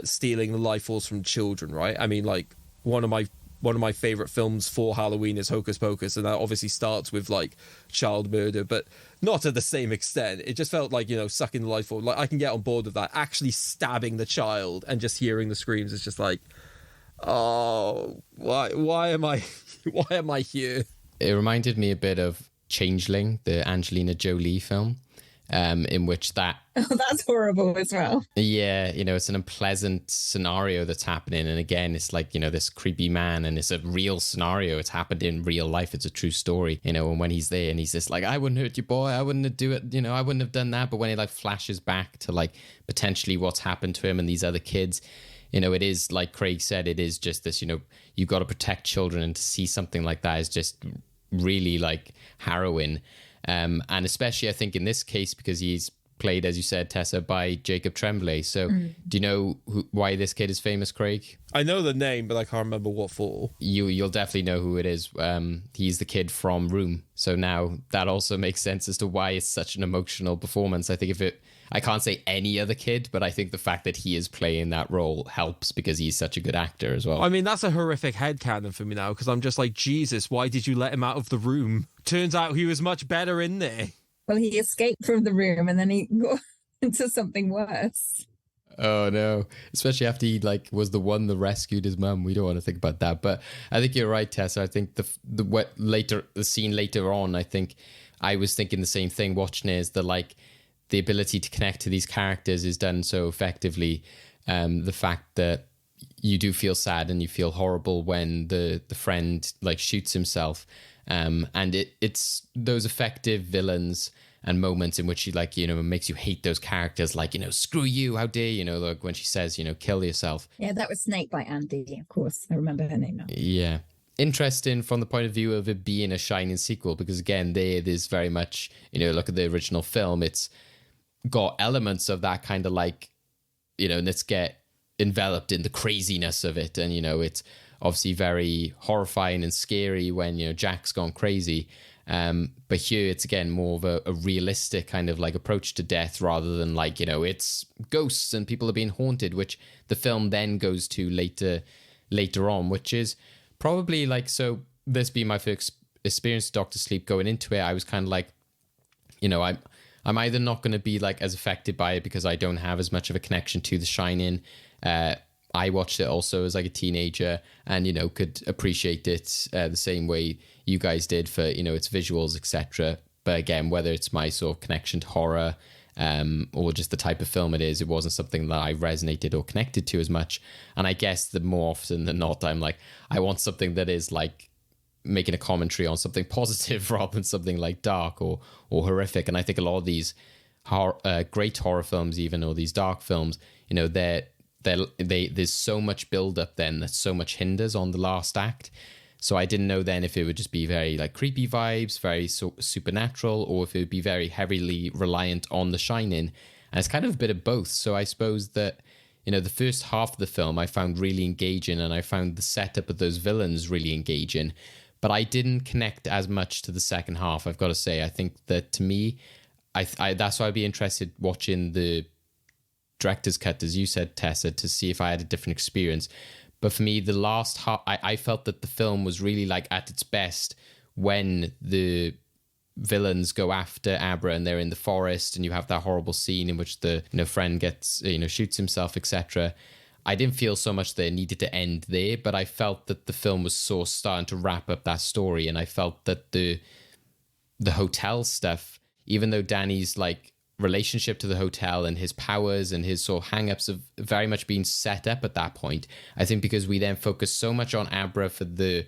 stealing the life force from children, right? I mean, like one of my favorite films for Halloween is Hocus Pocus, and that obviously starts with like child murder, but not to the same extent. It just felt like, sucking the life force. Like I can get on board with that. Actually stabbing the child and just hearing the screams is just like, oh, why am I here? It reminded me a bit of Changeling, the Angelina Jolie film. in which that Oh, that's horrible as well. yeah, it's an unpleasant scenario that's happening. And again, it's like, this creepy man, and it's a real scenario. It's happened in real life. It's a true story, and when he's there and he's just like, I wouldn't hurt you, boy. I wouldn't do it. I wouldn't have done that. But when it like flashes back to like potentially what's happened to him and these other kids, it is like Craig said, it is just this, you've got to protect children, and to see something like that is just really like harrowing. And especially I think in this case, because he's played, as you said, Tessa, by Jacob Tremblay. So do you know why this kid is famous, Craig? I know the name, but I can't remember what for. You'll definitely know who it is. He's the kid from Room. So now that also makes sense as to why it's such an emotional performance. I think I can't say any other kid, but I think the fact that he is playing that role helps because he's such a good actor as well. I mean, that's a horrific headcanon for me now, because I'm just like, Jesus, why did you let him out of the room? Turns out he was much better in there. Well, he escaped from the room and then he got into something worse. Oh no, especially after he like was the one that rescued his mum. We don't want to think about that, but I think you're right, Tessa. I think the scene later on, I think I was thinking the same thing watching it, is that like the ability to connect to these characters is done so effectively. The fact that you do feel sad and you feel horrible when the friend like shoots himself. And it's those effective villains and moments in which he like, makes you hate those characters, like, screw you, how dare you, like when she says, kill yourself. Yeah, that was Snake by Andy, of course. I remember her name now. Yeah. Interesting from the point of view of it being a Shining sequel, because again, there's very much, look at the original film, it's got elements of that kind of like, let's get enveloped in the craziness of it. And, it's obviously very horrifying and scary when, Jack's gone crazy. But here it's again more of a realistic kind of like approach to death, rather than like, it's ghosts and people are being haunted, which the film then goes to later on, which is probably like, so this being my first experience with Dr. Sleep, going into it, I was kind of like, I'm either not going to be like as affected by it because I don't have as much of a connection to The Shining. I watched it also as like a teenager and, could appreciate it the same way you guys did for, its visuals, etc. But again, whether it's my sort of connection to horror or just the type of film it is, it wasn't something that I resonated or connected to as much. And I guess that more often than not, I'm like, I want something that is like making a commentary on something positive rather than something like dark or horrific. And I think a lot of these great horror films, even, or these dark films, there's so much build up then that so much hinders on the last act. So I didn't know then if it would just be very like creepy vibes, very supernatural, or if it would be very heavily reliant on The Shining. And it's kind of a bit of both. So I suppose that, the first half of the film I found really engaging, and I found the setup of those villains really engaging. But I didn't connect as much to the second half, I've got to say. I think that to me, that's why I'd be interested watching the director's cut, as you said, Tessa, to see if I had a different experience. But for me, the last half, I felt that the film was really like at its best when the villains go after Abra and they're in the forest and you have that horrible scene in which the friend gets, shoots himself, etc. I didn't feel so much that it needed to end there, but I felt that the film was so starting to wrap up that story. And I felt that the hotel stuff, even though Danny's like relationship to the hotel and his powers and his sort of hang-ups have very much been set up at that point. I think because we then focused so much on Abra for the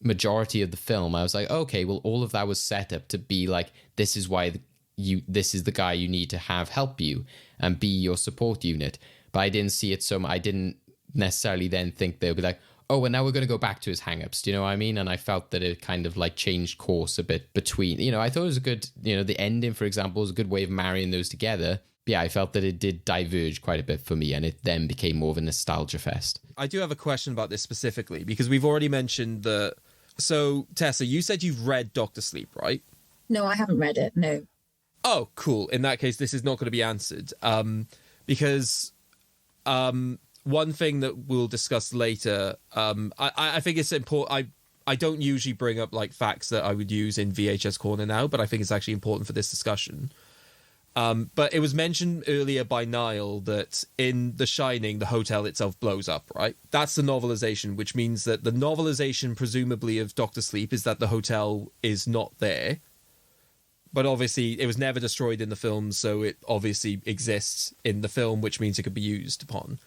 majority of the film, I was like, okay, well, all of that was set up to be like, this is why this is the guy you need to have help you and be your support unit. But I didn't see it so much. I didn't necessarily then think they'll be like, oh, and now we're going to go back to his hang-ups. Do you know what I mean? And I felt that it kind of like changed course a bit between, I thought it was a good, the ending, for example, was a good way of marrying those together. But yeah, I felt that it did diverge quite a bit for me, and it then became more of a nostalgia fest. I do have a question about this specifically, because we've already mentioned that. So, Tessa, you said you've read Dr. Sleep, right? No, I haven't read it, no. Oh, cool. In that case, this is not going to be answered. Because one thing that we'll discuss later, I think it's important. I don't usually bring up like facts that I would use in VHS Corner now, but I think it's actually important for this discussion. But it was mentioned earlier by Niall that in The Shining, the hotel itself blows up, right? That's the novelization, which means that the novelization, presumably, of Dr. Sleep is that the hotel is not there. but obviously it was never destroyed in the film, so it obviously exists in the film, which means it could be used upon.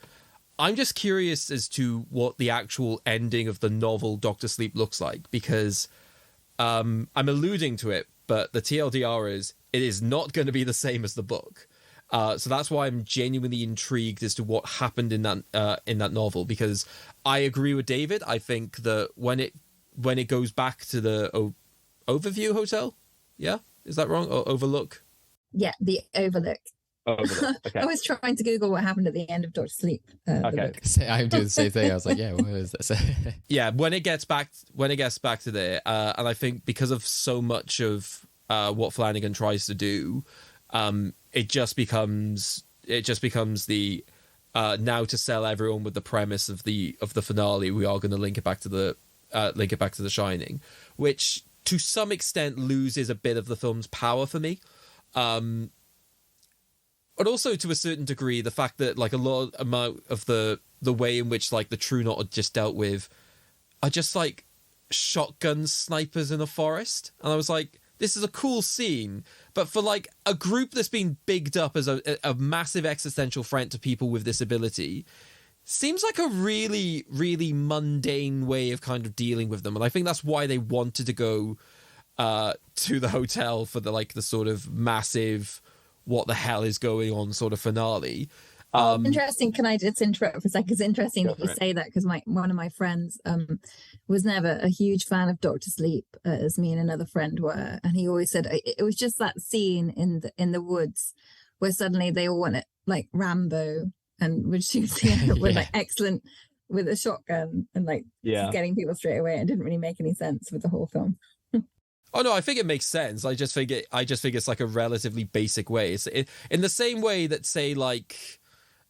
I'm just curious as to what the actual ending of the novel Doctor Sleep looks like, because I'm alluding to it, but the TLDR is it is not going to be the same as the book. So that's why I'm genuinely intrigued as to what happened in that novel, because I agree with David. I think that when it goes back to the Overview Hotel, yeah, is that wrong? Or Overlook? Yeah, the Overlook. Overlook. Okay. I was trying to Google what happened at the end of Doctor Sleep. Okay. I'm doing the same thing. I was like, yeah, what is this? Yeah, when it gets back to there, and I think because of so much of what Flanagan tries to do, it just becomes the now to sell everyone with the premise of the finale. We are going to link it back to the Shining, which to some extent loses a bit of the film's power for me. But also to a certain degree, the fact that like a lot amount of the way in which like the True Knot are just dealt with are just like shotgun snipers in a forest. And I was like, this is a cool scene, but for like a group that's been bigged up as a massive existential threat to people with disability, seems like a really, really mundane way of kind of dealing with them. And I think that's why they wanted to go to the hotel for the sort of massive what the hell is going on sort of finale. Interesting. Can I just interrupt for a second? It's interesting that you say that, because one of my friends was never a huge fan of Doctor Sleep, as me and another friend were, and he always said it was just that scene in the woods where suddenly they all went at like Rambo and would shoot with like excellent with a shotgun and just getting people straight away. It didn't really make any sense with the whole film. Oh no, I think it makes sense. I just think it's like a relatively basic way. It's in the same way that, say, like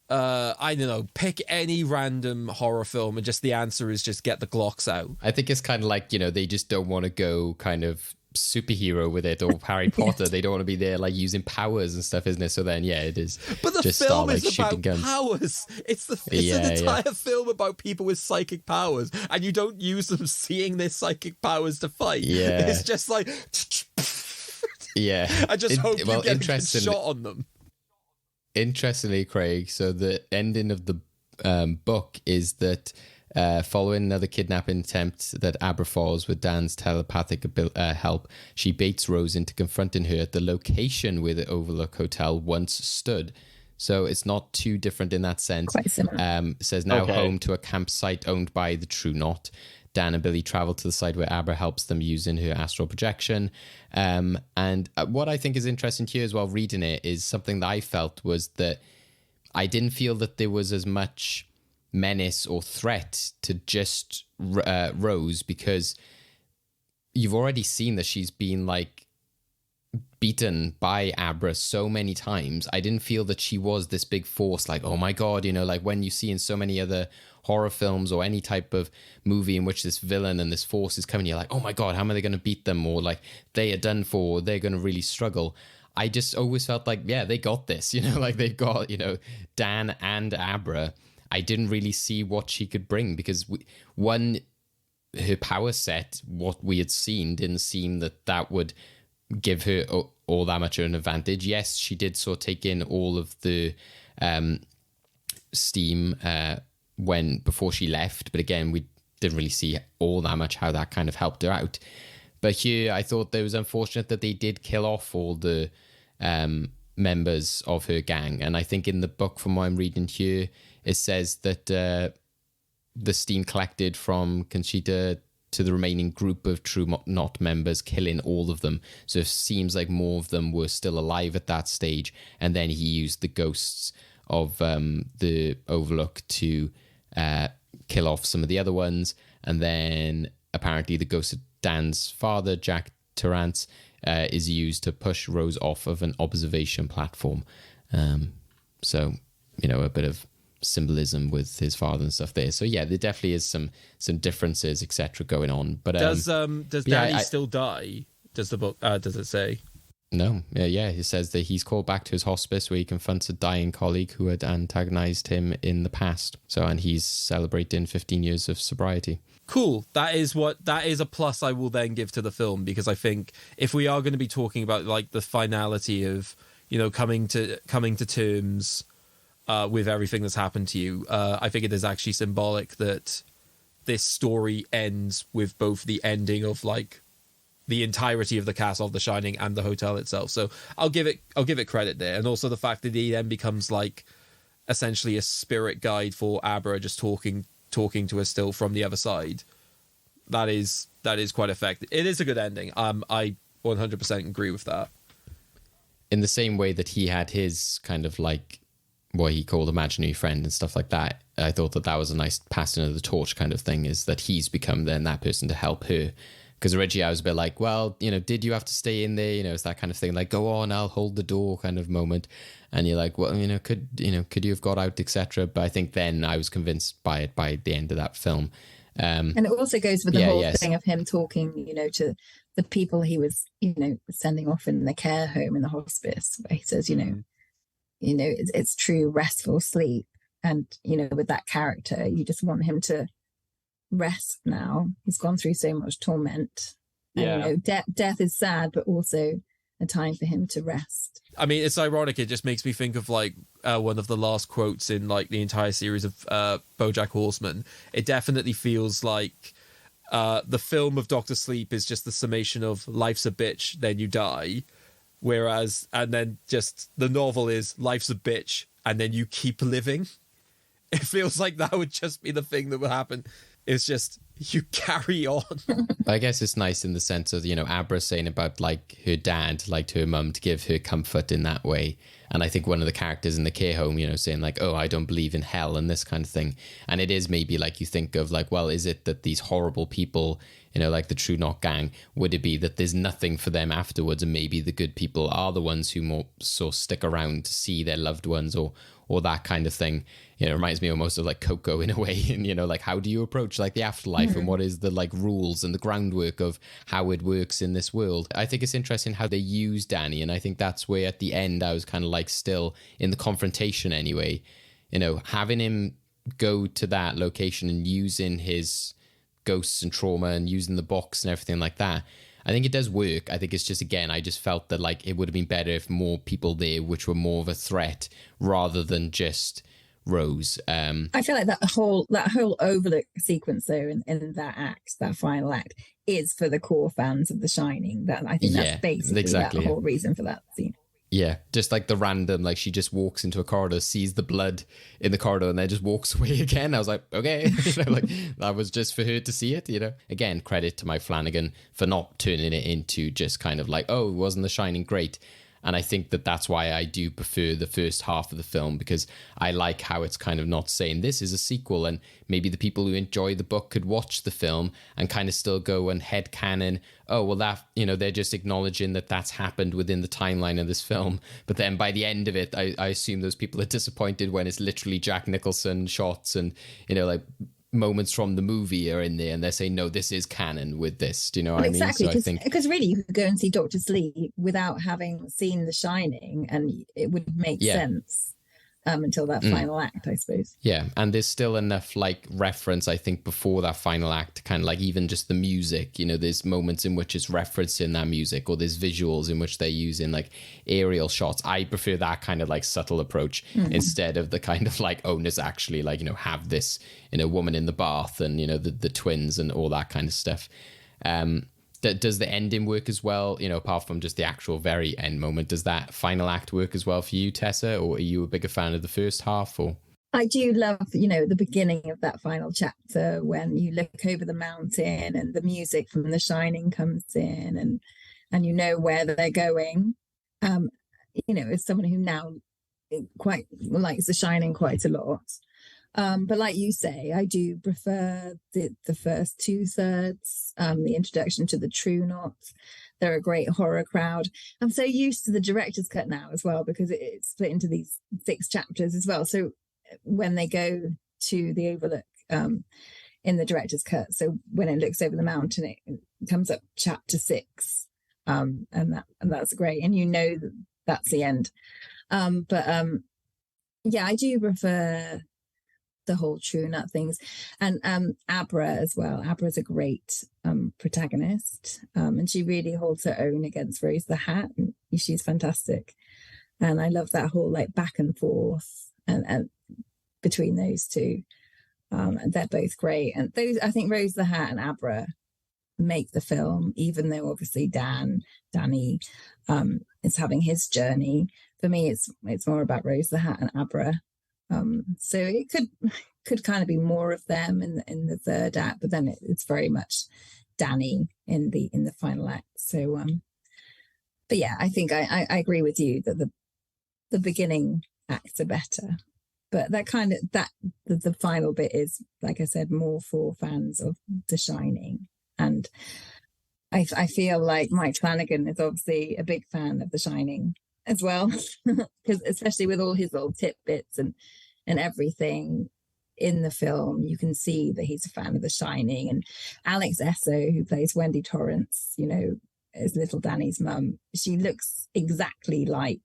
I don't know, pick any random horror film and just the answer is just get the Glocks out. I think it's kind of like, they just don't want to go kind of superhero with it, or Harry Potter. They don't want to be there like using powers and stuff, isn't it? So then it is. But the just film start, is about guns. powers. It's an entire film about people with psychic powers, and you don't use them seeing their psychic powers to fight. Yeah, it's just like I just hope you get a good shot on them. Interestingly, Craig, so the ending of the book is that following another kidnapping attempt that Abra falls with Dan's telepathic help, she baits Rose into confronting her at the location where the Overlook Hotel once stood. So it's not too different in that sense. Quite similar. Says now home to a campsite owned by the True Knot. Dan and Billy travel to the side where Abra helps them using her astral projection. And what I think is interesting here as well, reading it, is something that I felt was that I didn't feel that there was as much menace or threat to just Rose, because you've already seen that she's been like beaten by Abra so many times. I didn't feel that she was this big force, like, oh my god, like when you see in so many other horror films or any type of movie in which this villain and this force is coming, you're like, oh my god, how am they going to beat them, or like they are done for, they're going to really struggle. I just always felt like, yeah, they got this, like they've got, Dan and Abra. I didn't really see what she could bring, because her power set, what we had seen, didn't seem that would give her all that much of an advantage. Yes, she did sort of take in all of the steam before she left, but again, we didn't really see all that much how that kind of helped her out. But here, I thought it was unfortunate that they did kill off all the members of her gang, and I think in the book, from what I'm reading here, it says that the steam collected from Conchita to the remaining group of True Knot members, killing all of them. So it seems like more of them were still alive at that stage, and then he used the ghosts of the Overlook to kill off some of the other ones, and then apparently the ghost of Dan's father, Jack Torrance, is used to push Rose off of an observation platform. So, a bit of symbolism with his father and stuff there. So yeah, there definitely is some differences, etc., going on. But does Danny still die? Does the book does it say? No, yeah, he says that he's called back to his hospice where he confronts a dying colleague who had antagonized him in the past. So, and he's celebrating 15 years of sobriety. Cool. That is a plus I will then give to the film, because I think if we are going to be talking about like the finality of, you know, coming to terms with everything that's happened to you, I think it is actually symbolic that this story ends with both the ending of like the entirety of the cast of The Shining and the hotel itself. So I'll give it credit there. And also the fact that he then becomes like essentially a spirit guide for Abra, just talking to us still from the other side. That is quite effective. It is a good ending. I 100% agree with that. In the same way that he had his kind of like what he called imaginary friend and stuff like that, I thought that was a nice passing of the torch kind of thing, is that he's become then that person to help her. Because originally I was a bit like, well, you know, did you have to stay in there? You know, it's that kind of thing, like, go on, I'll hold the door kind of moment. And you're like, well, could you have got out, etc. But I think then I was convinced by it by the end of that film. And it also goes with the whole thing of him talking, you know, to the people he was, you know, sending off in the care home, in the hospice, where he says, you know, it's true restful sleep. And, you know, with that character, you just want him to rest now. He's gone through so much torment. And, you know, death is sad, but also a time for him to rest. I mean, it's ironic. It just makes me think of like one of the last quotes in like the entire series of BoJack Horseman. It definitely feels like the film of Dr. Sleep is just the summation of life's a bitch, then you die. Whereas, and then just the novel is life's a bitch, and then you keep living. It feels like that would just be the thing that would happen. It's just, you carry on. I guess it's nice in the sense of, you know, Abra saying about like her dad, like to her mum, to give her comfort in that way. And I think one of the characters in the care home, you know, saying like, oh, I don't believe in hell and this kind of thing. And it is maybe like you think of like, well, is it that these horrible people, you know, like the True Knot gang, would it be that there's nothing for them afterwards, and maybe the good people are the ones who more so stick around to see their loved ones or that kind of thing. You know, it reminds me almost of like Coco in a way. And, you know, like how do you approach like the afterlife and what is the like rules and the groundwork of how it works in this world? I think it's interesting how they use Danny. And I think that's where at the end I was kind of like still in the confrontation anyway, you know, having him go to that location and using his ghosts and trauma and using the box and everything like that. I think it does work. I think it's just, again, I just felt that like it would have been better if more people there, which were more of a threat rather than just Rose. I feel like that whole overlook sequence though in that final act is for the core fans of The Shining. That I think that's basically that whole reason for that scene. Yeah, just like the random, like she just walks into a corridor, sees the blood in the corridor, and then just walks away again. I was like, okay, you know, like that was just for her to see it, you know. Again, credit to Mike Flanagan for not turning it into just kind of like, oh, wasn't The Shining great? And I think that that's why I do prefer the first half of the film, because I like how it's kind of not saying this is a sequel, and maybe the people who enjoy the book could watch the film and kind of still go and headcanon, oh, well, that, you know, they're just acknowledging that that's happened within the timeline of this film. But then by the end of it, I assume those people are disappointed when it's literally Jack Nicholson shots and, you know, like moments from the movie are in there, and they're saying, no, this is canon with this. Do you know what I mean? So I think because really you could go and see Dr. Sleep without having seen The Shining, and it would make sense until that final act, I suppose. Yeah, and there's still enough like reference, I think, before that final act, kind of like even just the music, you know, there's moments in which it's referencing that music, or there's visuals in which they're using like aerial shots. I prefer that kind of like subtle approach instead of the kind of like, oh, let's actually like, you know, have this, you know, woman in the bath and, you know, the twins and all that kind of stuff. Does the ending work as well? You know, apart from just the actual very end moment, does that final act work as well for you, Tessa? Or are you a bigger fan of the first half? Or I do love, you know, the beginning of that final chapter when you look over the mountain and the music from The Shining comes in, and you know where they're going. You know, as someone who now quite likes The Shining quite a lot. But like you say, I do prefer the first 2/3, the introduction to the True Knot. They're a great horror crowd. I'm so used to the director's cut now as well, because it's split into these 6 chapters as well. So when they go to the overlook in the director's cut, so when it looks over the mountain, it comes up chapter 6. and that's great, and you know that's the end. Yeah, I do prefer the whole true nut things, and Abra as well. Abra's a great protagonist, and she really holds her own against Rose the Hat, and she's fantastic. And I love that whole like back and forth and between those two. They're both great, and those, I think Rose the Hat and Abra make the film, even though obviously Danny is having his journey. For me, it's more about Rose the Hat and Abra. So it could kind of be more of them in the third act, but then it's very much Danny in the final act. So but yeah, I think I agree with you that the beginning acts are better, but the final bit is, like I said, more for fans of The Shining. And I feel like Mike Flanagan is obviously a big fan of The Shining as well, because especially with all his little tidbits and everything in the film, you can see that he's a fan of The Shining. And Alex Esso, who plays Wendy Torrance, as little Danny's mum, she looks exactly like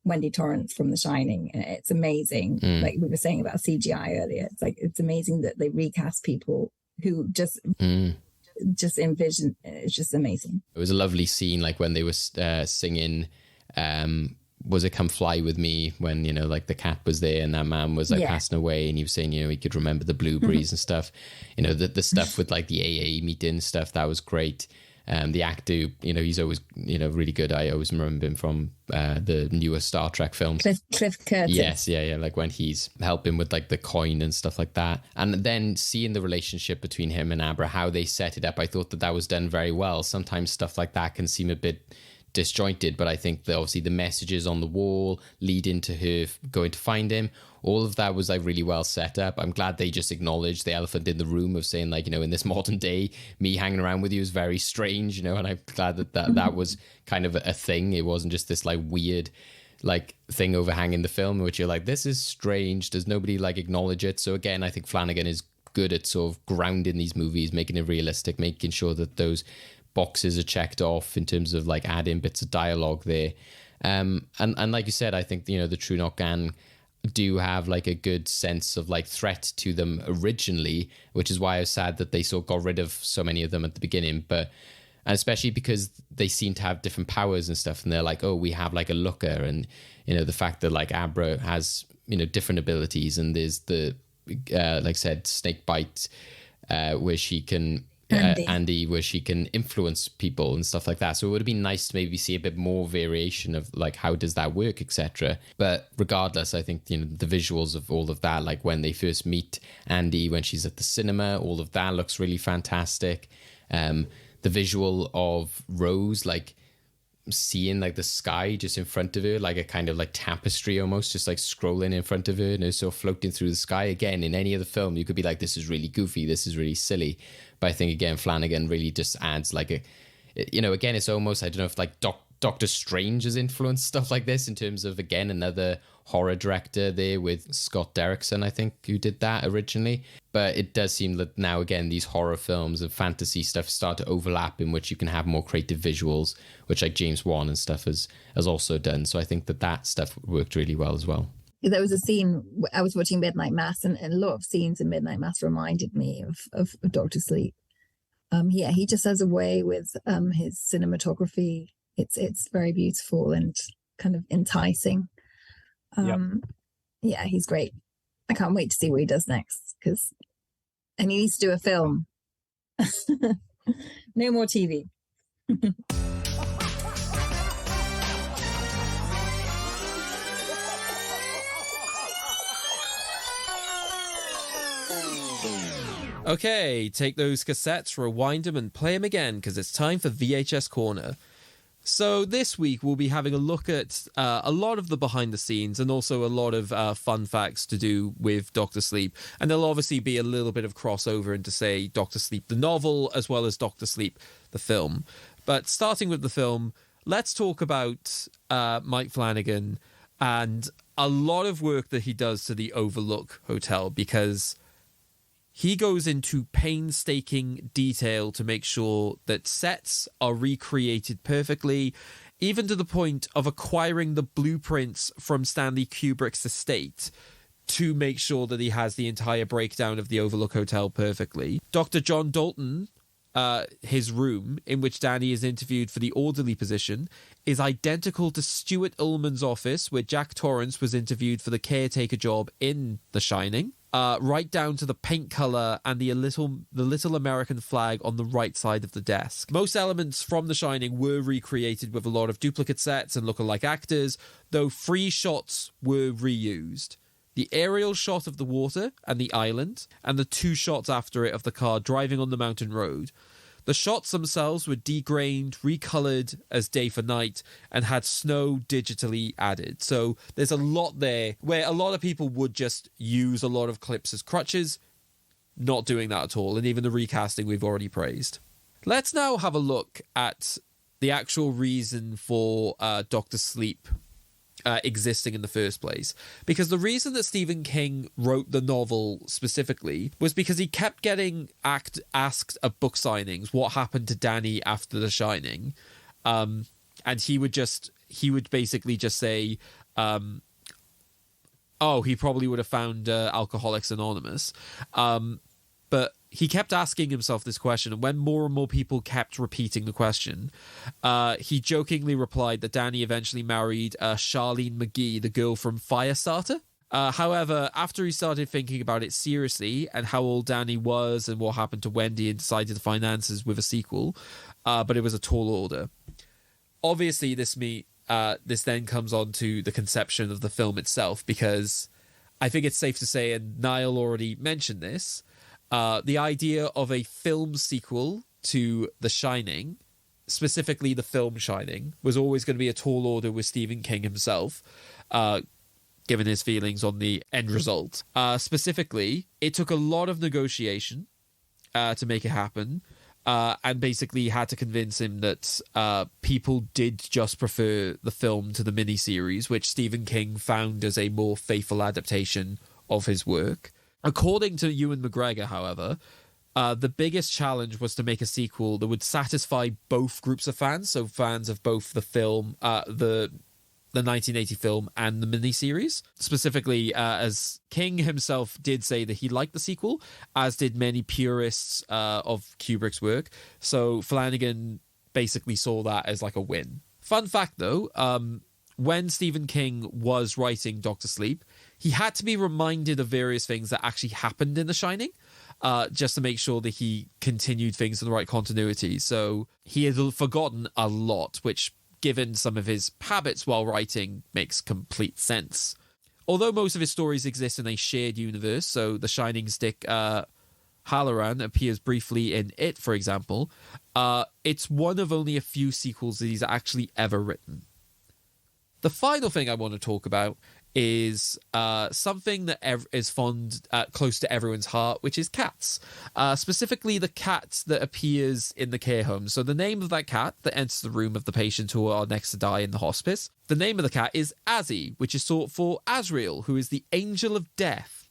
Wendy Torrance from The Shining. It's amazing. Like we were saying about CGI earlier, it's amazing that they recast people who just envision. It's just amazing. It was a lovely scene, like when they were singing was it Come Fly With Me, when like the cat was there and that man was passing away, and he was saying he could remember the blueberries and stuff, the stuff with like the AA meeting stuff, that was great. The actor, he's always really good. I always remember him from the newer Star Trek films. Cliff Curtis. Yes, yeah, like when he's helping with like the coin and stuff like that. And then seeing the relationship between him and Abra, how they set it up, I thought that was done very well. Sometimes stuff like that can seem a bit disjointed, but I think that obviously the messages on the wall lead into her going to find him, all of that was like really well set up. I'm glad they just acknowledged the elephant in the room of saying, like, in this modern day, me hanging around with you is very strange, and I'm glad that was kind of a thing. It wasn't just this like weird like thing overhanging the film, which you're like, this is strange, does nobody like acknowledge it? So again, I think Flanagan is good at sort of grounding these movies, making it realistic, making sure that those boxes are checked off in terms of like adding bits of dialogue there. And like you said, I think, the True Knot gang do have like a good sense of like threat to them originally, which is why I was sad that they sort of got rid of so many of them at the beginning. And especially because they seem to have different powers and stuff, and they're like, oh, we have like a looker, and the fact that like Abra has different abilities, and there's the like I said, snake bite, where she can Andy, where she can influence people and stuff like that. So it would have been nice to maybe see a bit more variation of like, how does that work, etc. But regardless, I think the visuals of all of that, like when they first meet Andy when she's at the cinema, all of that looks really fantastic. The visual of Rose, like seeing like the sky just in front of her, like a kind of like tapestry almost, just like scrolling in front of her, and it's sort of floating through the sky. Again, in any other film you could be like, this is really goofy, this is really silly, but I think again Flanagan really just adds like again, it's almost, I don't know if like Doctor Strange has influenced stuff like this, in terms of, again, another horror director there with Scott Derrickson, I think, who did that originally. But it does seem that now, again, these horror films and fantasy stuff start to overlap, in which you can have more creative visuals, which like James Wan and stuff has also done. So I think that stuff worked really well as well. There was a scene, I was watching Midnight Mass, and a lot of scenes in Midnight Mass reminded me of Doctor Sleep. He just has a way with his cinematography. It's very beautiful and kind of enticing. Yeah, he's great. I can't wait to see what he does next, and he needs to do a film. No more TV. Okay, take those cassettes, rewind them, and play them again, because it's time for VHS Corner. So this week we'll be having a look at a lot of the behind the scenes, and also a lot of fun facts to do with Dr. Sleep. And there'll obviously be a little bit of crossover into, say, Dr. Sleep the novel, as well as Dr. Sleep the film. But starting with the film, let's talk about Mike Flanagan and a lot of work that he does to the Overlook Hotel, because He goes into painstaking detail to make sure that sets are recreated perfectly, even to the point of acquiring the blueprints from Stanley Kubrick's estate to make sure that he has the entire breakdown of the Overlook Hotel perfectly. Dr. John Dalton, his room in which Danny is interviewed for the orderly position, is identical to Stuart Ullman's office where Jack Torrance was interviewed for the caretaker job in The Shining. Right down to the paint color and the little American flag on the right side of the desk. Most elements from The Shining were recreated with a lot of duplicate sets and lookalike actors, though 3 shots were reused. The aerial shot of the water and the island, and the 2 shots after it of the car driving on the mountain road. The shots themselves were degrained, recolored as day for night, and had snow digitally added. So there's a lot there where a lot of people would just use a lot of clips as crutches, not doing that at all, and even the recasting we've already praised. Let's now have a look at the actual reason for Dr. Sleep existing in the first place. Because the reason that Stephen King wrote the novel specifically was because he kept getting asked at book signings what happened to Danny after The Shining. And he would basically just say, he probably would have found Alcoholics Anonymous. But he kept asking himself this question, and when more and more people kept repeating the question, he jokingly replied that Danny eventually married Charlene McGee, the girl from Firestarter. However, after he started thinking about it seriously and how old Danny was and what happened to Wendy, and decided to finance with a sequel, but it was a tall order. Obviously, this then comes on to the conception of the film itself, because I think it's safe to say, and Niall already mentioned this, the idea of a film sequel to The Shining, specifically the film Shining, was always going to be a tall order with Stephen King himself, given his feelings on the end result. Specifically, it took a lot of negotiation to make it happen, and basically had to convince him that people did just prefer the film to the miniseries, which Stephen King found as a more faithful adaptation of his work. According to Ewan McGregor, however, the biggest challenge was to make a sequel that would satisfy both groups of fans, so fans of both the film, the 1980 film and the miniseries. Specifically, as King himself did say that he liked the sequel, as did many purists of Kubrick's work. So Flanagan basically saw that as like a win. Fun fact, though, when Stephen King was writing Dr. Sleep, he had to be reminded of various things that actually happened in The Shining, just to make sure that he continued things in the right continuity. So he had forgotten a lot, which, given some of his habits while writing, makes complete sense. Although most of his stories exist in a shared universe, so The Shining's Dick Halloran appears briefly in It, for example, it's one of only a few sequels that he's actually ever written. The final thing I want to talk about is something that is close to everyone's heart, which is cats. Specifically, the cat that appears in the care home. So the name of that cat that enters the room of the patient who are next to die in the hospice, the name of the cat is Azzy, which is short for Azrael, who is the angel of death.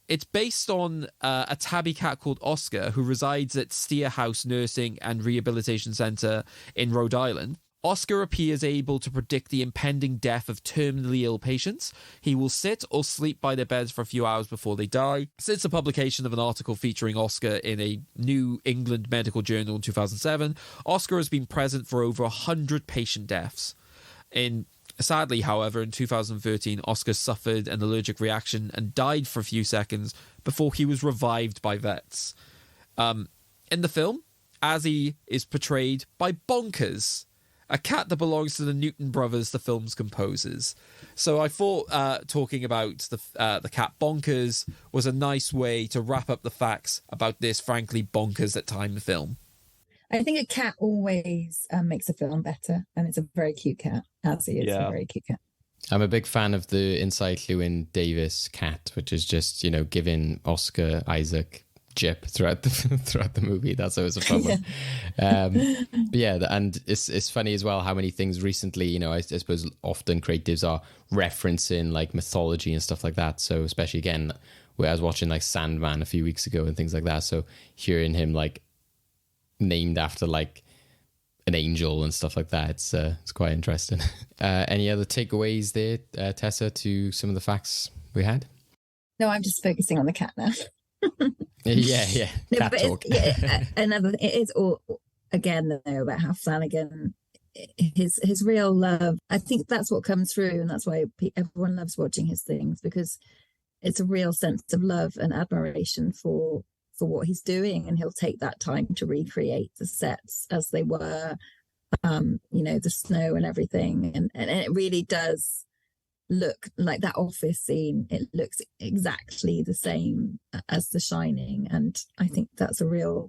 It's based on a tabby cat called Oscar, who resides at Steer House Nursing and Rehabilitation Center in Rhode Island. Oscar appears able to predict the impending death of terminally ill patients. He will sit or sleep by their beds for a few hours before they die. Since the publication of an article featuring Oscar in a New England Medical Journal in 2007, Oscar has been present for over 100 patient deaths. Sadly, however, in 2013, Oscar suffered an allergic reaction and died for a few seconds before he was revived by vets. In the film, Azzy is portrayed by Bonkers, a cat that belongs to the Newton brothers, the film's composers. So I thought talking about the cat Bonkers was a nice way to wrap up the facts about this frankly bonkers at time film. I think a cat always makes a film better, and it's a very cute cat. Azzy is a very cute cat. I'm a big fan of the Inside Llewyn Davis cat, which is just, giving Oscar Isaac jip throughout the movie. That's always a fun one. But yeah, and it's funny as well how many things recently, I suppose often creatives are referencing like mythology and stuff like that. So especially again where I was watching like Sandman a few weeks ago and things like that. So hearing him like named after like an angel and stuff like that, it's quite interesting. Any other takeaways there, Tessa, to some of the facts we had? No, I'm just focusing on the cat now. yeah. No, Cat but talk. It is all again though about how Flanagan, his real love. I think that's what comes through, and that's why everyone loves watching his things, because it's a real sense of love and admiration for what he's doing, and he'll take that time to recreate the sets as they were, the snow and everything, and it really does look like that office scene. It looks exactly the same as The Shining, and I think that's a real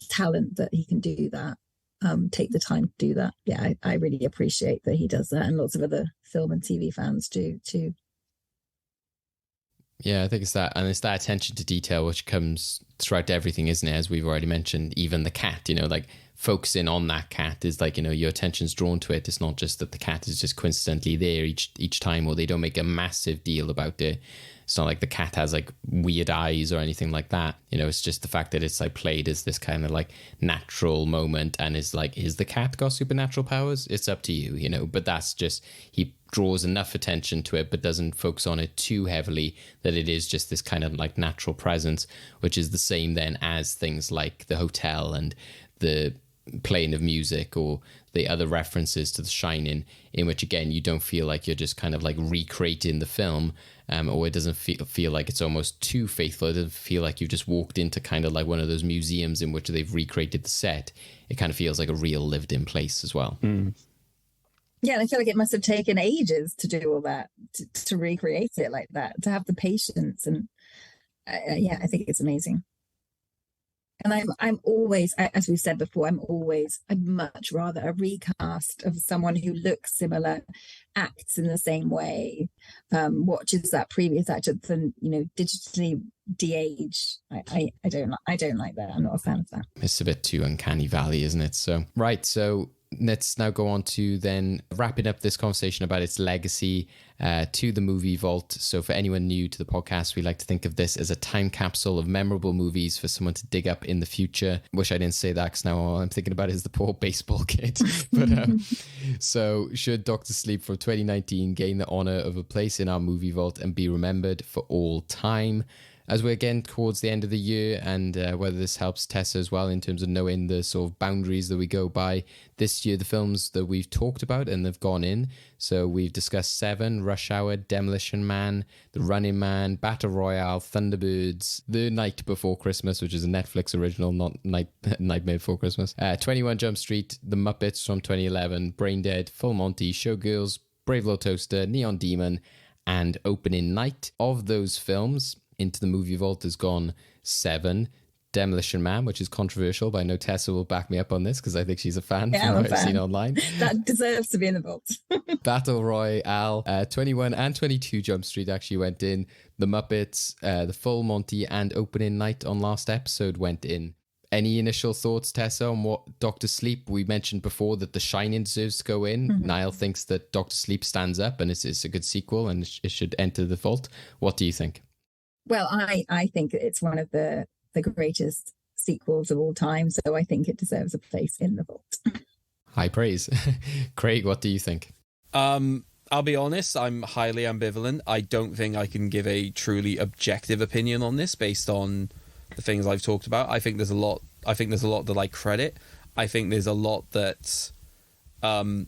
talent that he can do that. Take the time to do that. Yeah, I really appreciate that he does that, and lots of other film and TV fans do too. Yeah, I think it's that attention to detail which comes throughout everything, isn't it? As we've already mentioned, even the cat, like focusing on that cat is like, your attention's drawn to it. It's not just that the cat is just coincidentally there each time, or they don't make a massive deal about it. It's not like the cat has like weird eyes or anything like that. It's just the fact that it's like played as this kind of like natural moment, and is like, is the cat got supernatural powers? It's up to you, but that's just, he draws enough attention to it, but doesn't focus on it too heavily, that it is just this kind of like natural presence, which is the same then as things like the hotel and the playing of music, or the other references to The Shining, in which again you don't feel like you're just kind of like recreating the film, or it doesn't feel like it's almost too faithful. It doesn't feel like you've just walked into kind of like one of those museums in which they've recreated the set. It kind of feels like a real lived in place as well. Yeah, and I feel like it must have taken ages to do all that, to recreate it like that, to have the patience, and I think it's amazing. And I'm always, as we've said before, I'd much rather a recast of someone who looks similar, acts in the same way, watches that previous actor than, digitally de-age. I don't like that. I'm not a fan of that. It's a bit too uncanny valley, isn't it? So let's now go on to then wrapping up this conversation about its legacy to the movie vault. So for anyone new to the podcast, we like to think of this as a time capsule of memorable movies for someone to dig up in the future. Wish I didn't say that, because now all I'm thinking about is the poor baseball kid. But so should Dr. Sleep from 2019 gain the honor of a place in our movie vault and be remembered for all time? As we're getting towards the end of the year, and whether this helps Tessa as well in terms of knowing the sort of boundaries that we go by this year, the films that we've talked about and have gone in. So we've discussed Seven, Rush Hour, Demolition Man, The Running Man, Battle Royale, Thunderbirds, The Night Before Christmas, which is a Netflix original, not Nightmare Before Christmas, 21 Jump Street, The Muppets from 2011, Brain Dead, Full Monty, Showgirls, Brave Little Toaster, Neon Demon, and Opening Night. Of those films, into the movie vault has gone Seven, Demolition Man, which is controversial, but I know Tessa will back me up on this because I think she's a fan from what I've seen online. That deserves to be in the vault. Battle Royale, 21 and 22 Jump Street actually went in. The Muppets, the Full Monty, and Opening Night on last episode went in. Any initial thoughts, Tessa, on what Dr. Sleep? We mentioned before that The Shining deserves to go in. Mm-hmm. Niall thinks that Dr. Sleep stands up and it's a good sequel and it should enter the vault. What do you think? Well, I think it's one of the greatest sequels of all time, so I think it deserves a place in the vault. High praise. Craig, what do you think? I'll be honest, I'm highly ambivalent. I don't think I can give a truly objective opinion on this based on the things I've talked about. I think there's a lot that I credit. I think there's a lot that there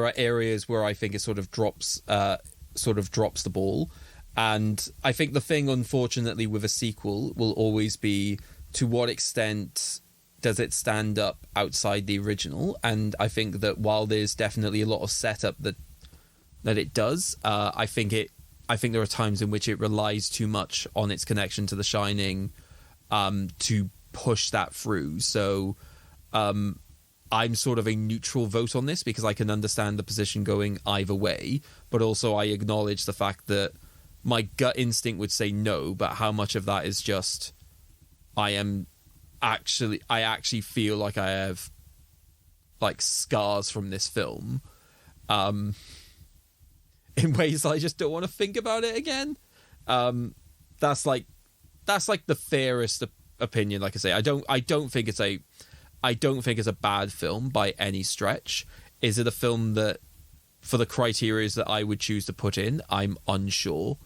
are areas where I think it sort of drops the ball. And I think the thing, unfortunately, with a sequel will always be to what extent does it stand up outside the original. And I think that while there's definitely a lot of setup that it does, I think there are times in which it relies too much on its connection to The Shining to push that through. So I'm sort of a neutral vote on this because I can understand the position going either way, but also I acknowledge the fact that my gut instinct would say no, but how much of that is just I actually feel like I have like scars from this film in ways I just don't want to think about it again. That's like the fairest opinion. Like I say, I don't think it's a bad film by any stretch. Is it a film that, for the criteria that I would choose to put in, I'm unsure.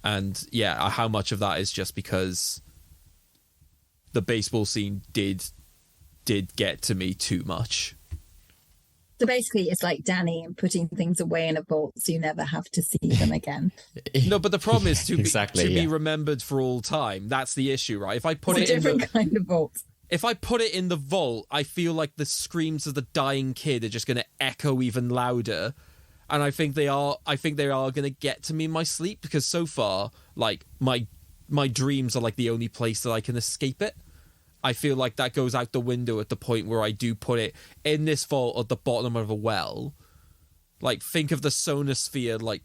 And yeah, how much of that is just because the baseball scene did get to me too much. So basically, it's like Danny and putting things away in a vault so you never have to see them again. No, but the problem is to Exactly, be yeah. remembered for all time. That's the issue, right? If I put It's a different kind of vault. If I put it in the vault, I feel like the screams of the dying kid are just going to echo even louder, and I think they are going to get to me in my sleep, because so far, like my dreams are like the only place that I can escape it. I feel like that goes out the window at the point where I do put it in this vault at the bottom of a well. Like, think of the sonosphere, like,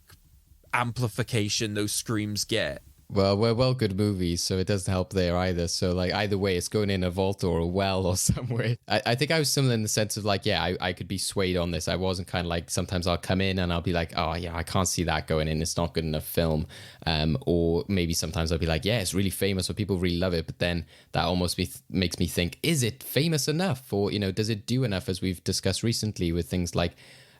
amplification those screams get. Well, we're well good movies, so it doesn't help there either. So, like, either way, it's going in a vault or a well or somewhere. I think I was similar in the sense of, like, yeah, I could be swayed on this. I wasn't kind of like, sometimes I'll come in and I'll be like, oh, yeah, I can't see that going in. It's not good enough film. Or maybe sometimes I'll be like, yeah, it's really famous or people really love it. But then that almost makes me think, is it famous enough? Or, you know, does it do enough, as we've discussed recently with things like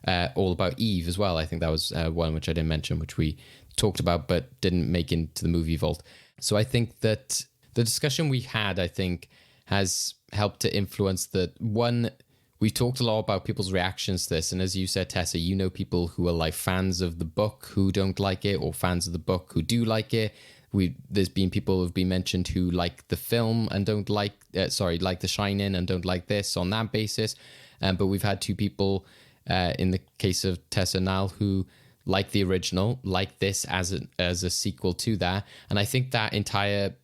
All About Eve as well? I think that was one which I didn't mention, which we talked about but didn't make into the movie vault. So I think that the discussion we had, I think, has helped to influence that. One, we talked a lot about people's reactions to this, and as you said, Tessa, you know people who are like fans of the book who don't like it, or fans of the book who do like it. There's been people who've been mentioned who like the film and don't like like The Shining and don't like this on that basis. But we've had two people in the case of Tessa and Niall who like the original, like this as a sequel to that. And I think that entire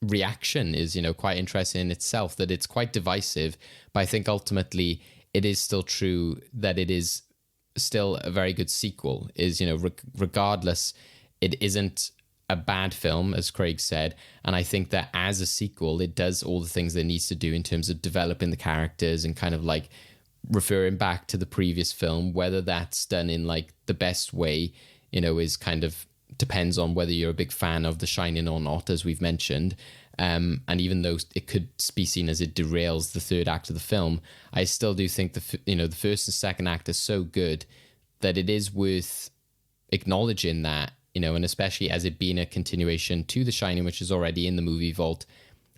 reaction is, you know, quite interesting in itself, that it's quite divisive, but I think ultimately it is still true that it is still a very good sequel. Is, you know, regardless, it isn't a bad film, as Craig said. And I think that as a sequel, it does all the things that it needs to do in terms of developing the characters and kind of like referring back to the previous film. Whether that's done in like the best way, you know, is kind of depends on whether you're a big fan of The Shining or not, as we've mentioned. And even though it could be seen as it derails the third act of the film, I still do think the first and second act are so good that it is worth acknowledging that, you know, and especially as it being a continuation to The Shining, which is already in the movie vault,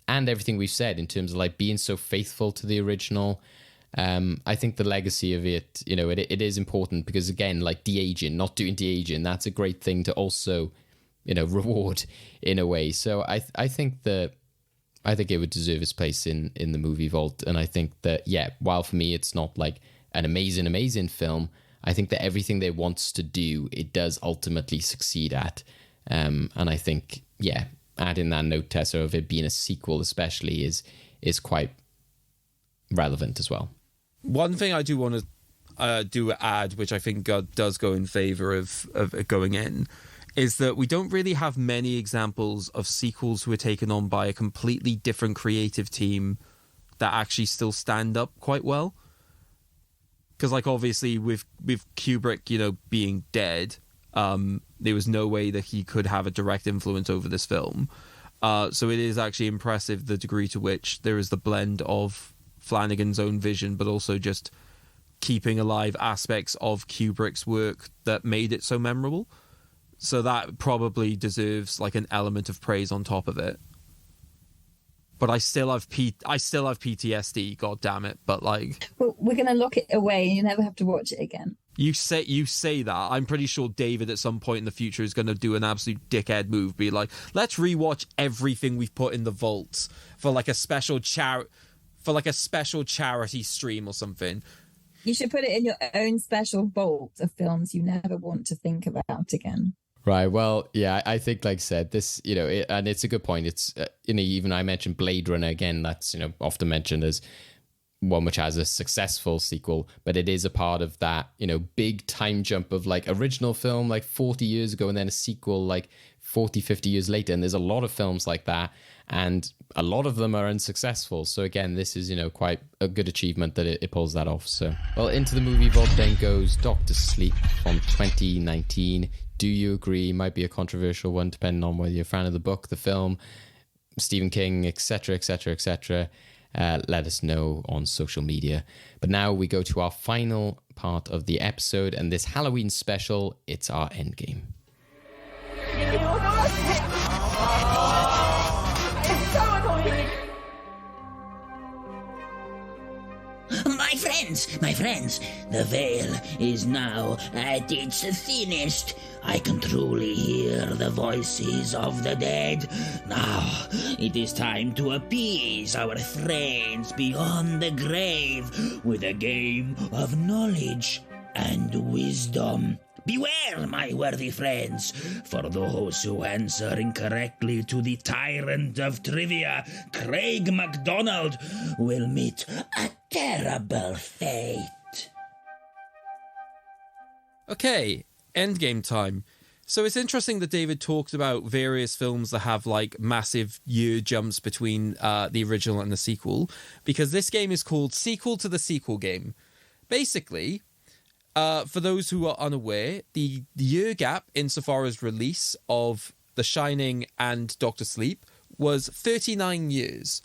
and everything we've said in terms of like being so faithful to the original. I think the legacy of it, you know, it is important because, again, like de-aging, not doing de-aging, that's a great thing to also, you know, reward in a way. So I think it would deserve its place in the movie vault. And I think that, yeah, while for me it's not like an amazing film, I think that everything they wants to do, it does ultimately succeed at. And I think, yeah, adding that note, Tessa, of it being a sequel especially is quite relevant as well. One thing I do want to add, which I think does go in favour of it going in, is that we don't really have many examples of sequels who are taken on by a completely different creative team that actually still stand up quite well. Because, like, obviously with Kubrick, you know, being dead, there was no way that he could have a direct influence over this film. So it is actually impressive the degree to which there is the blend of Flanagan's own vision, but also just keeping alive aspects of Kubrick's work that made it so memorable. So that probably deserves like an element of praise on top of it. But I still have PTSD, god damn it. But like, well, we're gonna lock it away and you never have to watch it again. You say that. I'm pretty sure David at some point in the future is going to do an absolute dickhead move, be like, let's rewatch everything we've put in the vaults for like a special charity stream or something. You should put it in your own special vault of films you never want to think about again. Right. Well, yeah, I think, like I said, this, you know, and it's a good point. It's, you know, even I mentioned Blade Runner again. That's, you know, often mentioned as one which has a successful sequel, but it is a part of that, you know, big time jump of like original film like 40 years ago and then a sequel like 40, 50 years later. And there's a lot of films like that, and a lot of them are unsuccessful. So again, this is, you know, quite a good achievement that it pulls that off. So, well, into the movie vault then goes Doctor Sleep from 2019. Do you agree? Might be a controversial one, depending on whether you're a fan of the book, the film, Stephen King, etc., etc., etc. Let us know on social media. But now we go to our final part of the episode, and this Halloween special, it's our endgame. My friends, the veil is now at its thinnest. I can truly hear the voices of the dead. Now, it is time to appease our friends beyond the grave with a game of knowledge and wisdom. Beware, my worthy friends, for those who answer incorrectly to the tyrant of trivia, Craig MacDonald, will meet a terrible fate. Okay, endgame time. So it's interesting that David talked about various films that have like massive year jumps between the original and the sequel, because this game is called Sequel to the Sequel Game. Basically, for those who are unaware, the year gap insofar as release of The Shining and Doctor Sleep was 39 years.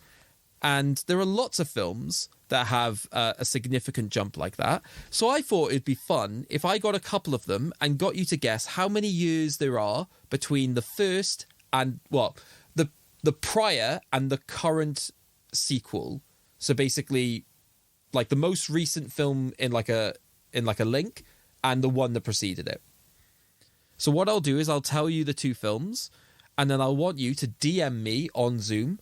And there are lots of films that have a significant jump like that. So I thought it'd be fun if I got a couple of them and got you to guess how many years there are between the first and, well, the prior and the current sequel. So basically, like the most recent film in like a link and the one that preceded it. So what I'll do is I'll tell you the two films, and then I'll want you to DM me on Zoom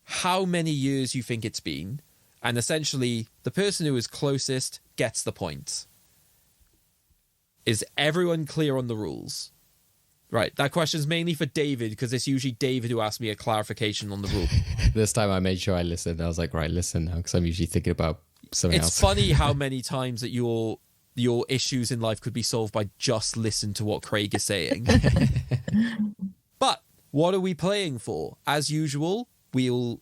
how many years you think it's been, and essentially the person who is closest gets the point. Is everyone clear on the rules? Right, that question's mainly for David, because it's usually David who asks me a clarification on the rule. This time I made sure I listened. I was like, right, listen now, because I'm usually thinking about something else. It's funny how many times that your issues in life could be solved by just listen to what Craig is saying. But what are we playing for? As usual, we'll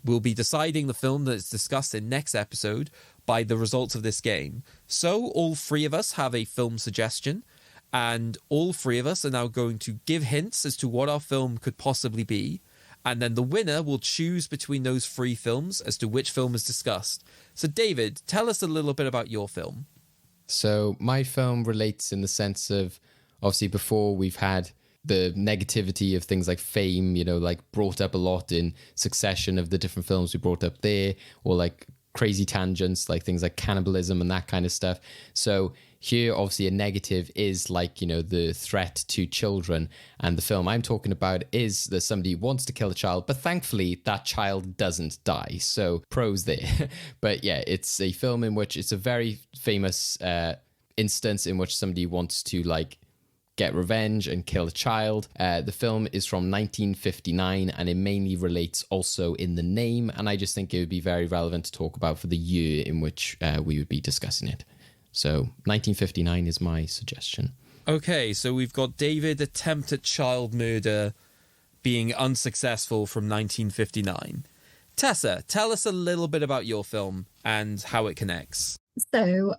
be deciding the film that's discussed in next episode by the results of this game. So all three of us have a film suggestion, and all three of us are now going to give hints as to what our film could possibly be. And then the winner will choose between those three films as to which film is discussed. So, David, tell us a little bit about your film. So, my film relates in the sense of, obviously, before we've had the negativity of things like Fame, you know, like brought up a lot in Succession of the different films we brought up there, or like crazy tangents, like things like cannibalism and that kind of stuff. So, here, obviously, a negative is like, you know, the threat to children. And the film I'm talking about is that somebody wants to kill a child, but thankfully that child doesn't die. So pros there. But yeah, it's a film in which it's a very famous instance in which somebody wants to like get revenge and kill a child. The film is from 1959, and it mainly relates also in the name. And I just think it would be very relevant to talk about for the year in which we would be discussing it. So 1959 is my suggestion. Okay, so we've got David attempt at child murder being unsuccessful from 1959. Tessa, tell us a little bit about your film and how it connects. So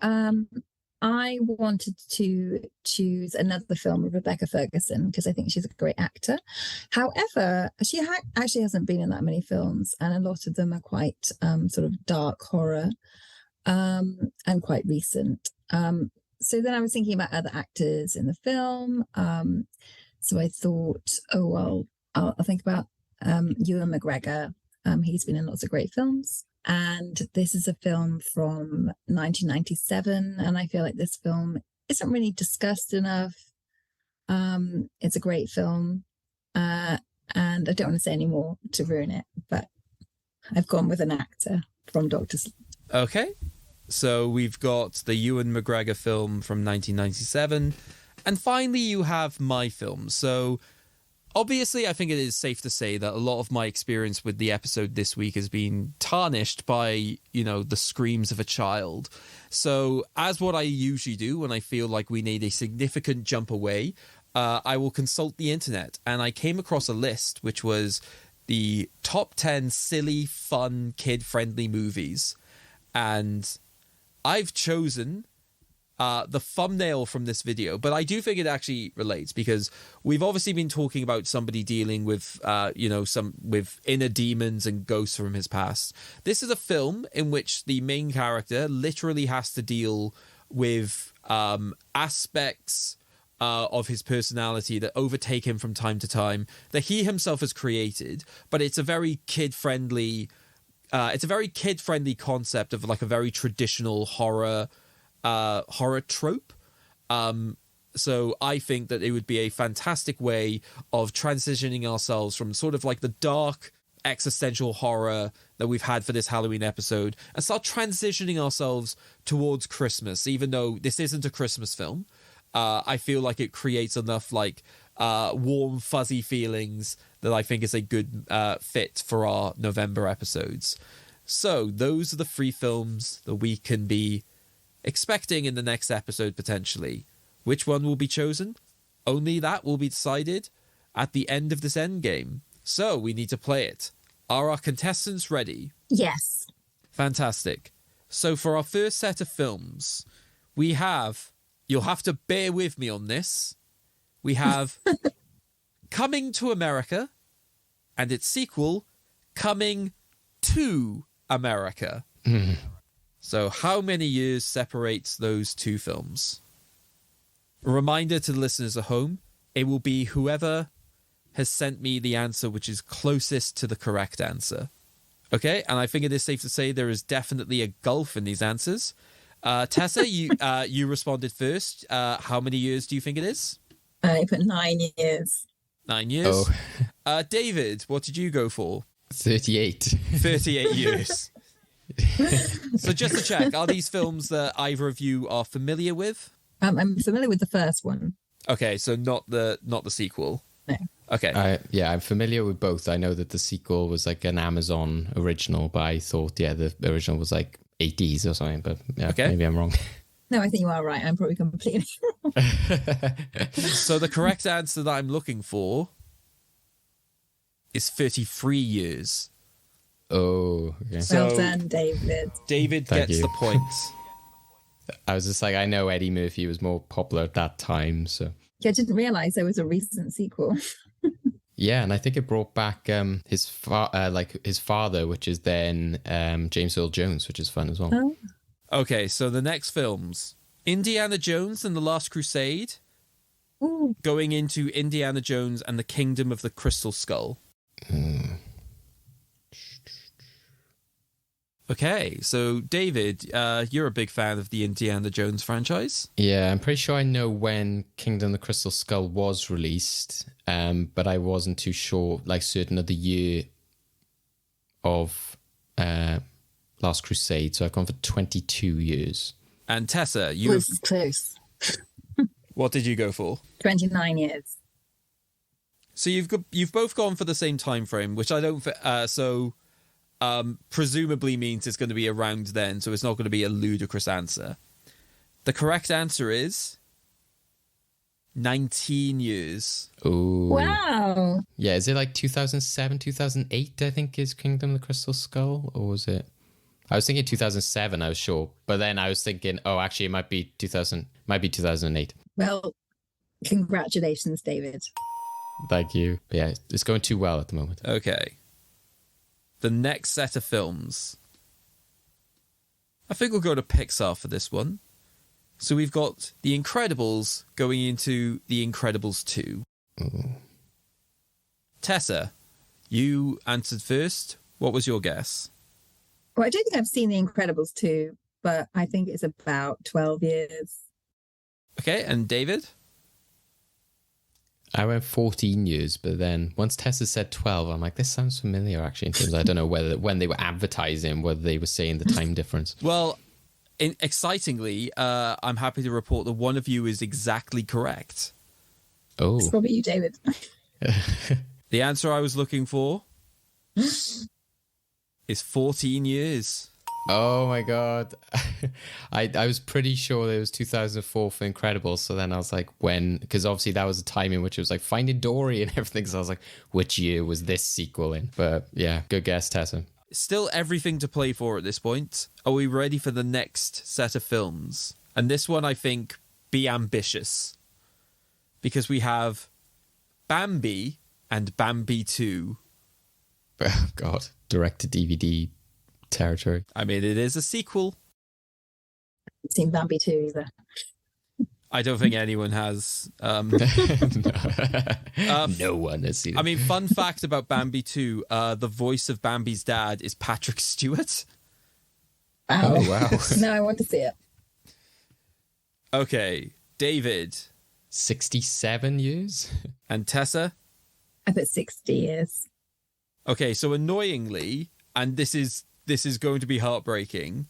I wanted to choose another film with Rebecca Ferguson because I think she's a great actor. However, she actually hasn't been in that many films, and a lot of them are quite sort of dark horror. And quite recent. So then I was thinking about other actors in the film. So I thought, oh, well, I'll think about Ewan McGregor. He's been in lots of great films. And this is a film from 1997. And I feel like this film isn't really discussed enough. It's a great film. And I don't want to say any more to ruin it, but I've gone with an actor from Doctor Sleep. Okay, so we've got the Ewan McGregor film from 1997. And finally, you have my film. So obviously, I think it is safe to say that a lot of my experience with the episode this week has been tarnished by, you know, the screams of a child. So as what I usually do when I feel like we need a significant jump away, I will consult the internet. And I came across a list, which was the top 10 silly, fun, kid-friendly movies. And I've chosen the thumbnail from this video, but I do think it actually relates because we've obviously been talking about somebody dealing with, with inner demons and ghosts from his past. This is a film in which the main character literally has to deal with aspects of his personality that overtake him from time to time that he himself has created, but it's a very kid-friendly concept of like a very traditional horror trope. So I think that it would be a fantastic way of transitioning ourselves from sort of like the dark existential horror that we've had for this Halloween episode and start transitioning ourselves towards Christmas. Even though this isn't a Christmas film, I feel like it creates enough like warm, fuzzy feelings that I think is a good fit for our November episodes. So those are the 3 films that we can be expecting in the next episode potentially. Which one will be chosen? Only that will be decided at the end of this endgame. So we need to play it. Are our contestants ready? Yes. Fantastic. So for our first set of films, we have, you'll have to bear with me on this, we have Coming to America and its sequel, Coming to America. So how many years separates those 2 films? A reminder to the listeners at home, it will be whoever has sent me the answer which is closest to the correct answer. Okay, and I think it is safe to say there is definitely a gulf in these answers. Tessa, you responded first. How many years do you think it is? I put 9 years. 9 years. Oh. David, what did you go for? 38. 38 years. So just to check, are these films that either of you are familiar with? I'm familiar with the first one. Okay, so not the sequel. No. Okay. I'm familiar with both. I know that the sequel was like an Amazon original, but I thought, the original was like 80s or something, but okay. Maybe I'm wrong. No, I think you are right. I'm probably completely wrong. So the correct answer that I'm looking for is 33 years. Oh, okay. So well done, David. David Thank gets you. the points. I was just like, I know Eddie Murphy was more popular at that time, so... Yeah, I didn't realise there was a recent sequel. Yeah, and I think it brought back his father, which is then James Earl Jones, which is fun as well. Oh. Okay, so the next films. Indiana Jones and the Last Crusade. Ooh. Going into Indiana Jones and the Kingdom of the Crystal Skull. Okay, so David, you're a big fan of the Indiana Jones franchise? Yeah, I'm pretty sure I know when Kingdom of the Crystal Skull was released, but I wasn't too sure, like, certain of the year of Last Crusade, so I've gone for 22 years. And Tessa, you... Was close. What did you go for? 29 years. So you've both gone for the same time frame, which I don't... presumably means it's going to be around then, so it's not going to be a ludicrous answer. The correct answer is 19 years. Oh, Wow. Yeah, is it like 2007, 2008, I think, is Kingdom of the Crystal Skull? Or was it... I was thinking 2007, I was sure. But then I was thinking, actually, it might be 2008. Well, congratulations, David. Thank you. But yeah, it's going too well at the moment. Okay. The next set of films. I think we'll go to Pixar for this one. So we've got The Incredibles going into The Incredibles 2. Ooh. Tessa, you answered first. What was your guess? Well, I don't think I've seen The Incredibles 2, but I think it's about 12 years. Okay, and David? I went 14 years, but then once Tessa said 12, I'm like, this sounds familiar, actually, in terms of, I don't know whether when they were advertising, whether they were saying the time difference. Well, excitingly, I'm happy to report that one of you is exactly correct. Oh. It's probably you, David. The answer I was looking for is 14 years. Oh my God. I was pretty sure it was 2004 for Incredibles. So then I was like, when? Because obviously that was a time in which it was like Finding Dory and everything. So I was like, which year was this sequel in? But yeah, good guess, Tessa. Still everything to play for at this point. Are we ready for the next set of films? And this one, I think, be ambitious. Because we have Bambi and Bambi 2. Oh, God. Direct-to-DVD territory. I mean, it is a sequel. I've seen Bambi 2 either. I don't think anyone has. No one has seen it. I mean, fun fact about Bambi 2, the voice of Bambi's dad is Patrick Stewart. Wow. Oh, wow. No, I want to see it. Okay, David. 67 years? And Tessa? I put 60 years. Okay, so annoyingly, and this is going to be heartbreaking,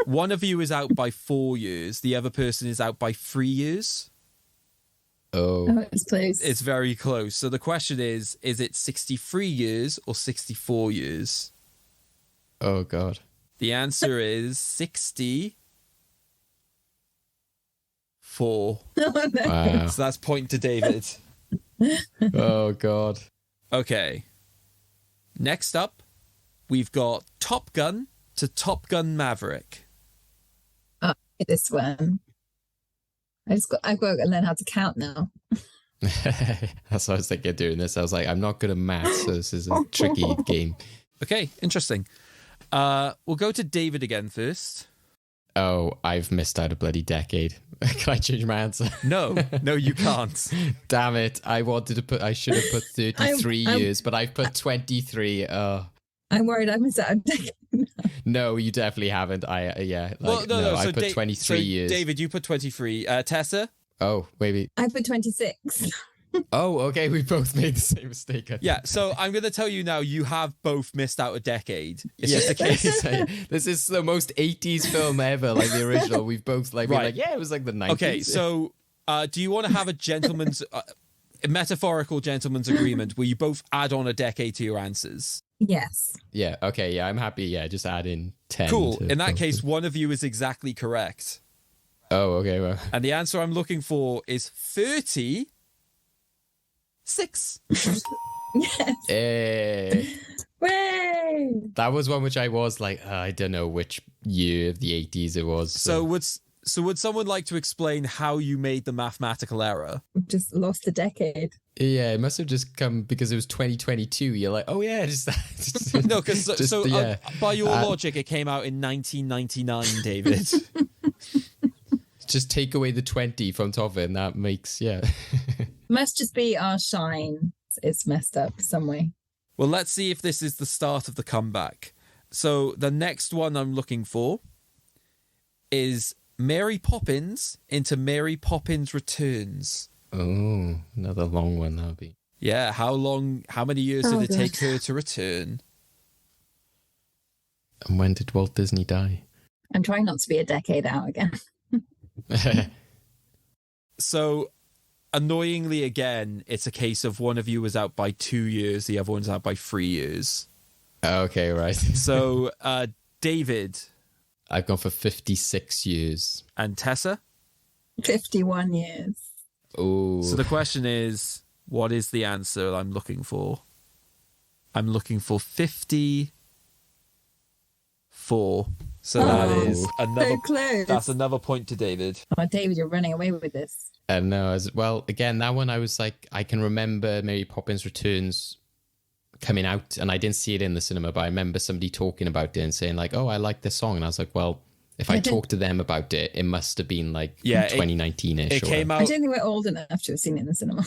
one of you is out by 4 years, the other person is out by 3 years. Oh. Oh, it's close. It's very close. So the question is it 63 years or 64 years? Oh, God. The answer is 64. Oh, no. Wow. So that's point to David. Oh, God. Okay. Next up, we've got Top Gun to Top Gun Maverick. This one. I've got to learn how to count now. That's what I was thinking of doing this. I was like, I'm not good at maths, so this is a tricky game. Okay, interesting. We'll go to David again first. Oh, I've missed out a bloody decade. Can I change my answer? No, you can't. Damn it. I should have put 33 I'm- years, but I've put 23. I'm worried I missed out a decade. No, you definitely haven't. I So put 23 years. David, you put 23. Tessa? Oh, maybe. I put 26. Oh, okay. We both made the same mistake. I Yeah, think. so I'm going to tell you now, you have both missed out a decade. It's Yeah, just a case. this is the most 80s film ever, like the original. We've both been Right. like, yeah, it was like the 90s. Okay, so do you want to have a gentleman's, a metaphorical gentleman's agreement where you both add on a decade to your answers? Yes. Yeah, okay, yeah, I'm happy. Yeah, just add in 10. Cool. to In that both case, of- one of you is exactly correct. Oh, okay, well. And the answer I'm looking for is 36. Yes. Way. That was one which I was like, I don't know which year of the 80s it was. So would someone like to explain how you made the mathematical error? We've just lost a decade. Yeah, it must have just come because it was 2022. You're like, oh yeah, just No, because by your logic, it came out in 1999, David. just take away the 20 from top of it, and that makes Must just be our shine. It's messed up some way. Well, let's see if this is the start of the comeback. So the next one I'm looking for is Mary Poppins into Mary Poppins Returns. Oh, another long one that would be. Yeah, how many years did it God. take her to return? And when did Walt Disney die? I'm trying not to be a decade out again. So, annoyingly again, it's a case of one of you was out by 2 years, the other one's out by 3 years. Okay, right. So, David I've gone for 56 years. and Tessa. 51 years. Oh, So the question is, what is the answer I'm looking for? I'm looking for 54. So that Oh, is another. So close. That's another point to David. Oh, David, you're running away with this. and no, as well. Again, that one I was like, I can remember Mary Poppins Returns coming out, and I didn't see it in the cinema, but I remember somebody talking about it and saying like, "Oh, I like this song," and I was like, "Well, if I talked to them about it, it must have been like 2019ish." It came I out. don't think we're old enough to have seen it in the cinema.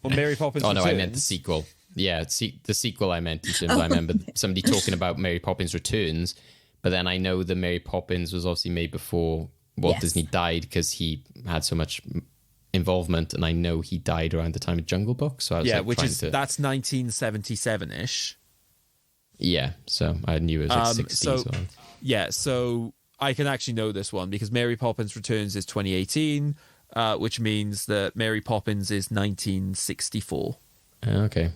Well, Mary Poppins. Oh no, I Returns. meant the sequel. Yeah, the sequel I meant in terms. I remember somebody talking about Mary Poppins Returns, but then I know that Mary Poppins was obviously made before Walt Yes. Disney died because he had so much involvement, and I know he died around the time of Jungle Book. So I was Yeah, like, which trying is to, that's 1977-ish. yeah. So I knew it was like 60s. so- So, Yeah, so I can actually know this one because Mary Poppins Returns is 2018, which means that Mary Poppins is 1964. okay.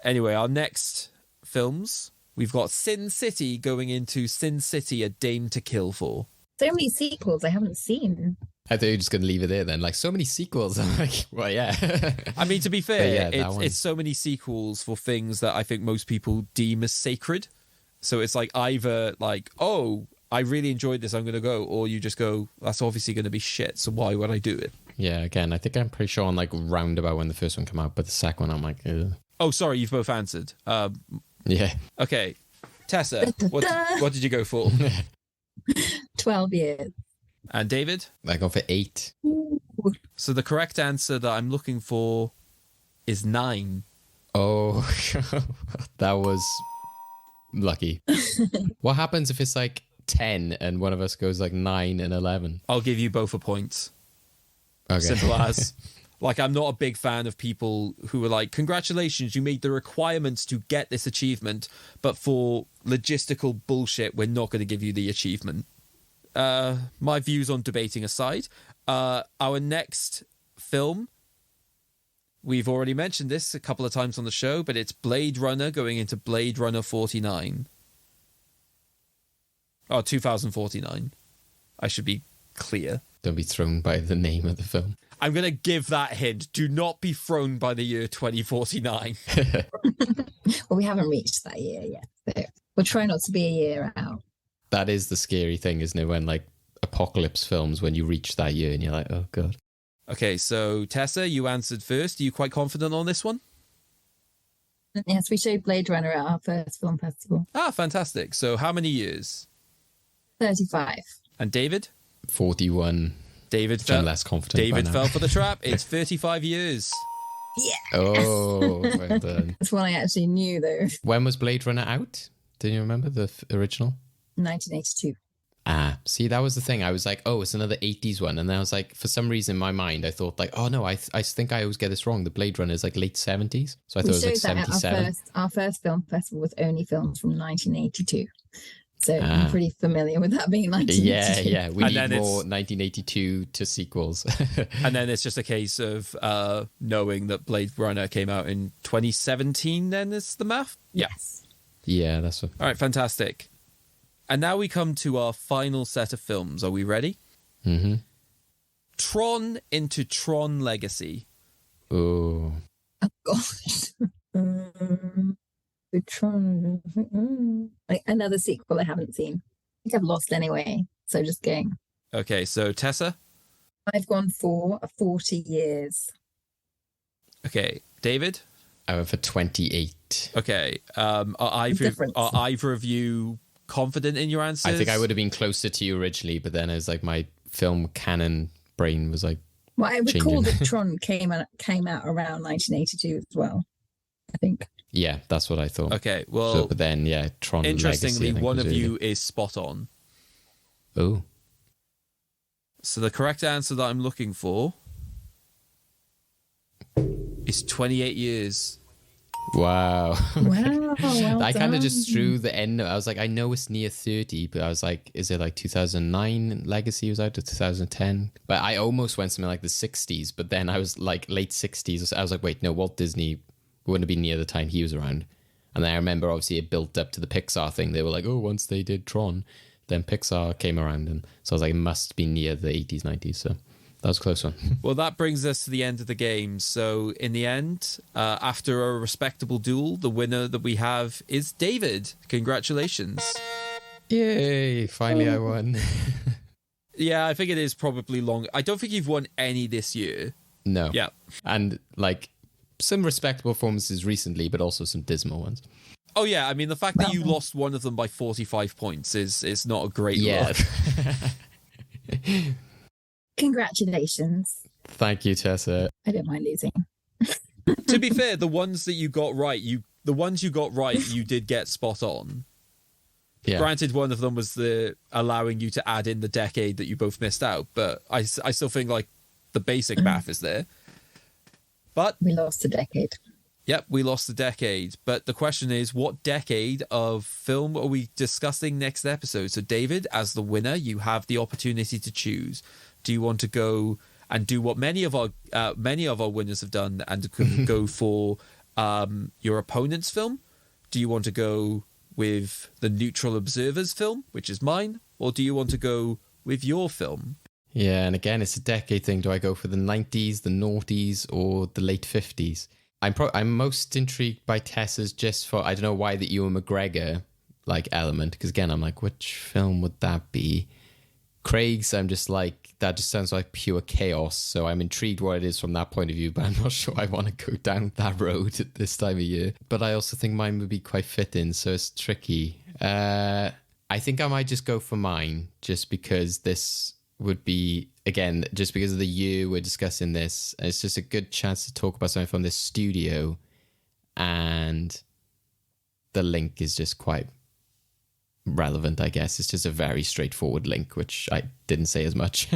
Anyway, our next films, we've got Sin City going into Sin City: A Dame to Kill For. So many sequels I haven't seen. I thought you were just going to leave it there then. Like, so many sequels. I'm like, well, yeah. I mean, to be fair, yeah, that one. it's so many sequels for things that I think most people deem as sacred. So it's like either like, oh, I really enjoyed this, I'm going to go, or you just go, that's obviously going to be shit, so why would I do it? Yeah, again, I think I'm pretty sure on like roundabout when the first one came out, but the second one I'm like, ugh. Oh, sorry, you've both answered. Yeah. Okay, Tessa, what did you go for? 12 years. And David? I go for 8. Ooh. So the correct answer that I'm looking for is 9. Oh, that was lucky. What happens if it's like 10 and one of us goes like 9 and 11? I'll give you both a point. Okay. Simple as. Like, I'm not a big fan of people who are like, congratulations, you made the requirements to get this achievement, but for logistical bullshit, we're not going to give you the achievement. My views on debating aside, our next film, we've already mentioned this a couple of times on the show, but it's Blade Runner going into Blade Runner 49. Oh, 2049. I should be clear. Don't be thrown by the name of the film. I'm going to give that hint. Do not be thrown by the year 2049. Well, we haven't reached that year yet. So we'll try not to be a year out. That is the scary thing, isn't it? When like apocalypse films, when you reach that year and you're like, oh God. Okay, so Tessa, you answered first. Are you quite confident on this one? Yes, we showed Blade Runner at our first film festival. Ah, fantastic. So how many years? 35. And David? 41. David I'm less confident. David fell for the trap. It's 35 years. Yeah. Oh, well done. That's one I actually knew, though. When was Blade Runner out? Do you remember the original? 1982. Ah, see, that was the thing. I was like, oh, it's another 80s one. And then I was like, for some reason in my mind, I thought like, oh no, I think I always get this wrong. The Blade Runner is like late 70s. So I thought it was like 77. Our first film festival was only films from 1982. So I'm pretty familiar with that being 1982. Yeah. We need more 1982 to sequels. And then it's just a case of knowing that Blade Runner came out in 2017, then is the math? Yes. Yeah, that's what. All right, fantastic. And now we come to our final set of films. Are we ready? Mm-hmm. Tron into Tron Legacy. Oh. Oh, God. Tron. Like another sequel I haven't seen. I think I've lost anyway. So just going. Okay, so Tessa? I've gone for 40 years. Okay, David? I went for 28. Okay. Are either of you confident in your answers? I think I would have been closer to you originally, but then it was like my film canon brain was like. Well, I recall changing. that Tron came out around 1982 as well, I think. Yeah, that's what I thought. Okay, well. So, but then, yeah, Tron interestingly, Legacy, one of was you is spot on. Oh. So the correct answer that I'm looking for is 28 years. Wow. Wow, well I kind of just done. threw the end. I was like, I know it's near 30, but I was like, is it like 2009 Legacy was out or 2010? But I almost went something like the 60s, but then I was like late 60s. I was like, wait, no, Walt Disney wouldn't have been near the time he was around. And then I remember obviously it built up to the Pixar thing. They were like, oh, once they did Tron, then Pixar came around. And so I was like, it must be near the 80s, 90s. So that was a close one. Well, that brings us to the end of the game. So in the end, after a respectable duel, the winner that we have is David. Congratulations. Yay, finally I won. Yeah, I think it is probably long. I don't think you've won any this year. No. Yeah. And like some respectable performances recently, but also some dismal ones. Oh, yeah. I mean, the fact that you lost one of them by 45 points is not a great look. Congratulations. Thank you, Tessa. I don't mind losing. To be fair, the ones that you got right, you did get spot on. Yeah. Granted, one of them was the allowing you to add in the decade that you both missed out, but I still think like the basic math is there. But we lost a decade. Yep, we lost a decade. But the question is, what decade of film are we discussing next episode? So, David, as the winner, you have the opportunity to choose. Do you want to go and do what many of our winners have done and go for your opponent's film? Do you want to go with the neutral observer's film, which is mine, or do you want to go with your film? Yeah, and again, it's a decade thing. Do I go for the 90s, the noughties, or the late 50s? I'm most intrigued by Tessa's just for, I don't know why, the Ewan McGregor like element, because again, I'm like, which film would that be? Craig's, I'm just like, that just sounds like pure chaos. So I'm intrigued what it is from that point of view, but I'm not sure I want to go down that road at this time of year. But I also think mine would be quite fitting, so it's tricky. I think I might just go for mine, just because this would be, again, just because of the year we're discussing this, it's just a good chance to talk about something from this studio, and the link is just quite relevant, I guess. It's just a very straightforward link, which I didn't say as much.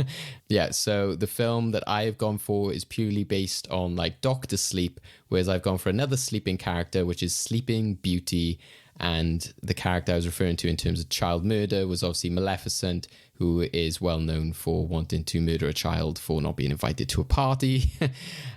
Yeah, so the film that I have gone for is purely based on like Doctor Sleep, whereas I've gone for another sleeping character, which is Sleeping Beauty. And the character I was referring to in terms of child murder was obviously Maleficent, who is well known for wanting to murder a child for not being invited to a party.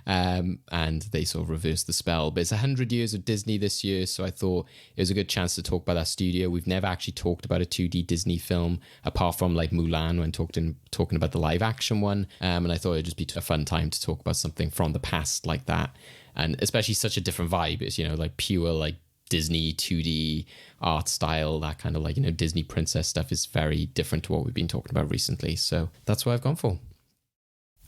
And they sort of reversed the spell. But it's 100 years of Disney this year, so I thought it was a good chance to talk about that studio. We've never actually talked about a 2D Disney film, apart from like Mulan when talking about the live action one. And I thought it'd just be a fun time to talk about something from the past like that. And especially such a different vibe. It's, you know, like pure like Disney 2D art style, that kind of like, you know, Disney princess stuff is very different to what we've been talking about recently. So that's what I've gone for.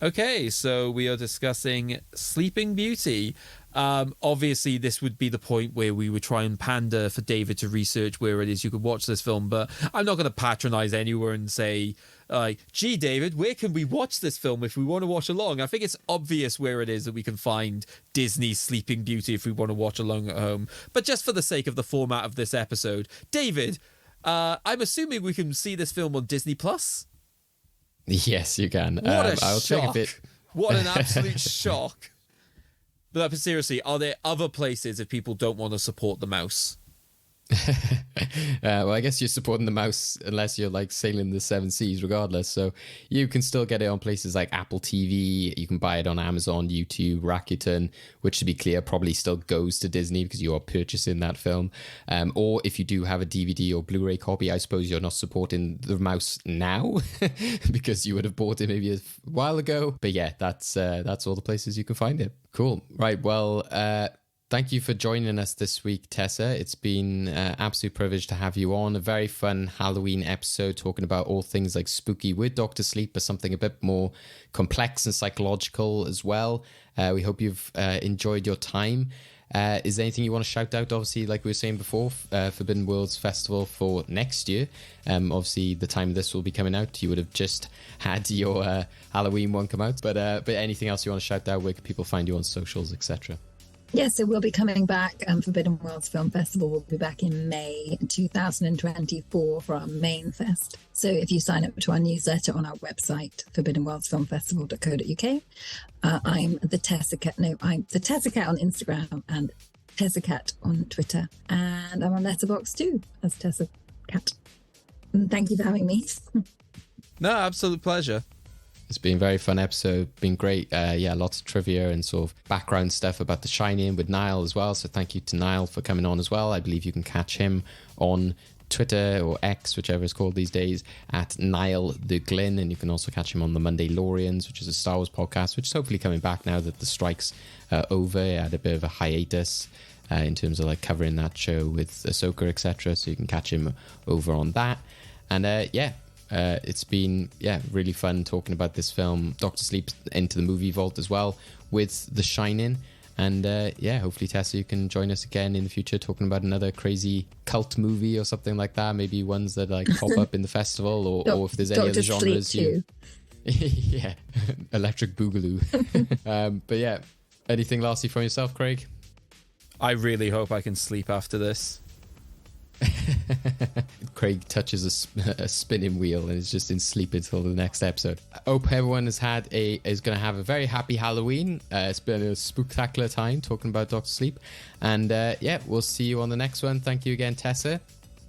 Okay, so we are discussing Sleeping Beauty. Obviously, this would be the point where we would try and pander for David to research where it is you could watch this film, but I'm not going to patronize anyone and say, gee, David, where can we watch this film if we want to watch along? I think it's obvious where it is that we can find Disney's Sleeping Beauty if we want to watch along at home. But just for the sake of the format of this episode, David, I'm assuming we can see this film on Disney Plus? Yes, you can. What a I'll shock. Take a bit. What an absolute shock. But seriously, are there other places if people don't want to support the mouse? Well, I guess you're supporting the mouse unless you're like sailing the seven seas regardless. So you can still get it on places like Apple TV. You can buy it on Amazon, YouTube, Rakuten, which, to be clear, probably still goes to Disney because you are purchasing that film. Or if you do have a DVD or Blu-ray copy, I suppose you're not supporting the mouse now because you would have bought it maybe a while ago. But yeah, that's all the places you can find it. Cool. Right. Well, thank you for joining us this week, Tessa. It's been an absolute privilege to have you on. A very fun Halloween episode talking about all things like spooky with Dr. Sleep, but something a bit more complex and psychological as well. We hope you've enjoyed your time. Is there anything you want to shout out? Obviously, like we were saying before, Forbidden Worlds Festival for next year. Obviously, the time this will be coming out, you would have just had your Halloween one come out. But anything else you want to shout out? Where can people find you on socials, etc.? Yes, so we'll be coming back. Forbidden Worlds Film Festival will be back in May 2024 for our main fest. So if you sign up to our newsletter on our website, forbiddenworldsfilmfestival.co.uk, I'm the Tessa Cat. No, I'm the Tessa Cat on Instagram and Tessa Cat on Twitter. And I'm on Letterboxd too as Tessa Cat. And thank you for having me. No, absolute pleasure. It's been a very fun episode, been great. Lots of trivia and sort of background stuff about The Shining with Niall as well. So thank you to Niall for coming on as well. I believe you can catch him on Twitter or X, whichever it's called these days, at Niall Glynn. And you can also catch him on the Monday Lorians, which is a Star Wars podcast, which is hopefully coming back now that the strike's over. It had a bit of a hiatus in terms of like covering that show with Ahsoka, etc. So you can catch him over on that. And it's been, really fun talking about this film, Dr. Sleep, into the movie vault as well with The Shining. And hopefully, Tessa, you can join us again in the future talking about another crazy cult movie or something like that. Maybe ones that like pop up in the festival or if there's any other genres. Yeah, Electric Boogaloo. But yeah, anything lastly from yourself, Craig? I really hope I can sleep after this. Craig touches a spinning wheel and is just in sleep until the next episode. I hope everyone is going to have a very happy Halloween. It's been a spectacular time talking about Dr. Sleep. And we'll see you on the next one. Thank you again, Tessa.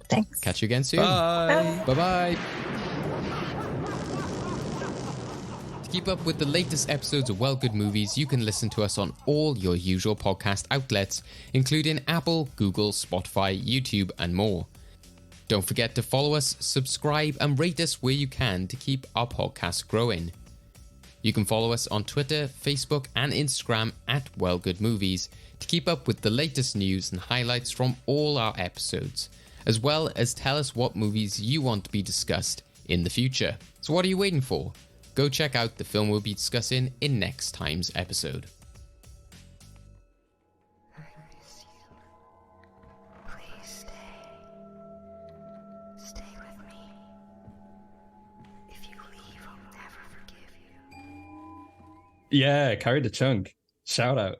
Thanks. Catch you again soon. Bye. Bye-bye. To keep up with the latest episodes of Well Good Movies, you can listen to us on all your usual podcast outlets, including Apple, Google, Spotify, YouTube, and more. Don't forget to follow us, subscribe, and rate us where you can to keep our podcast growing. You can follow us on Twitter, Facebook, and Instagram at Well Good Movies to keep up with the latest news and highlights from all our episodes. as well as tell us what movies you want to be discussed in the future. So what are you waiting for? Go check out the film we'll be discussing in next time's episode. I miss you. Please stay. Stay with me. If you leave, I'll never forgive you. Yeah, carried the chunk. Shout out.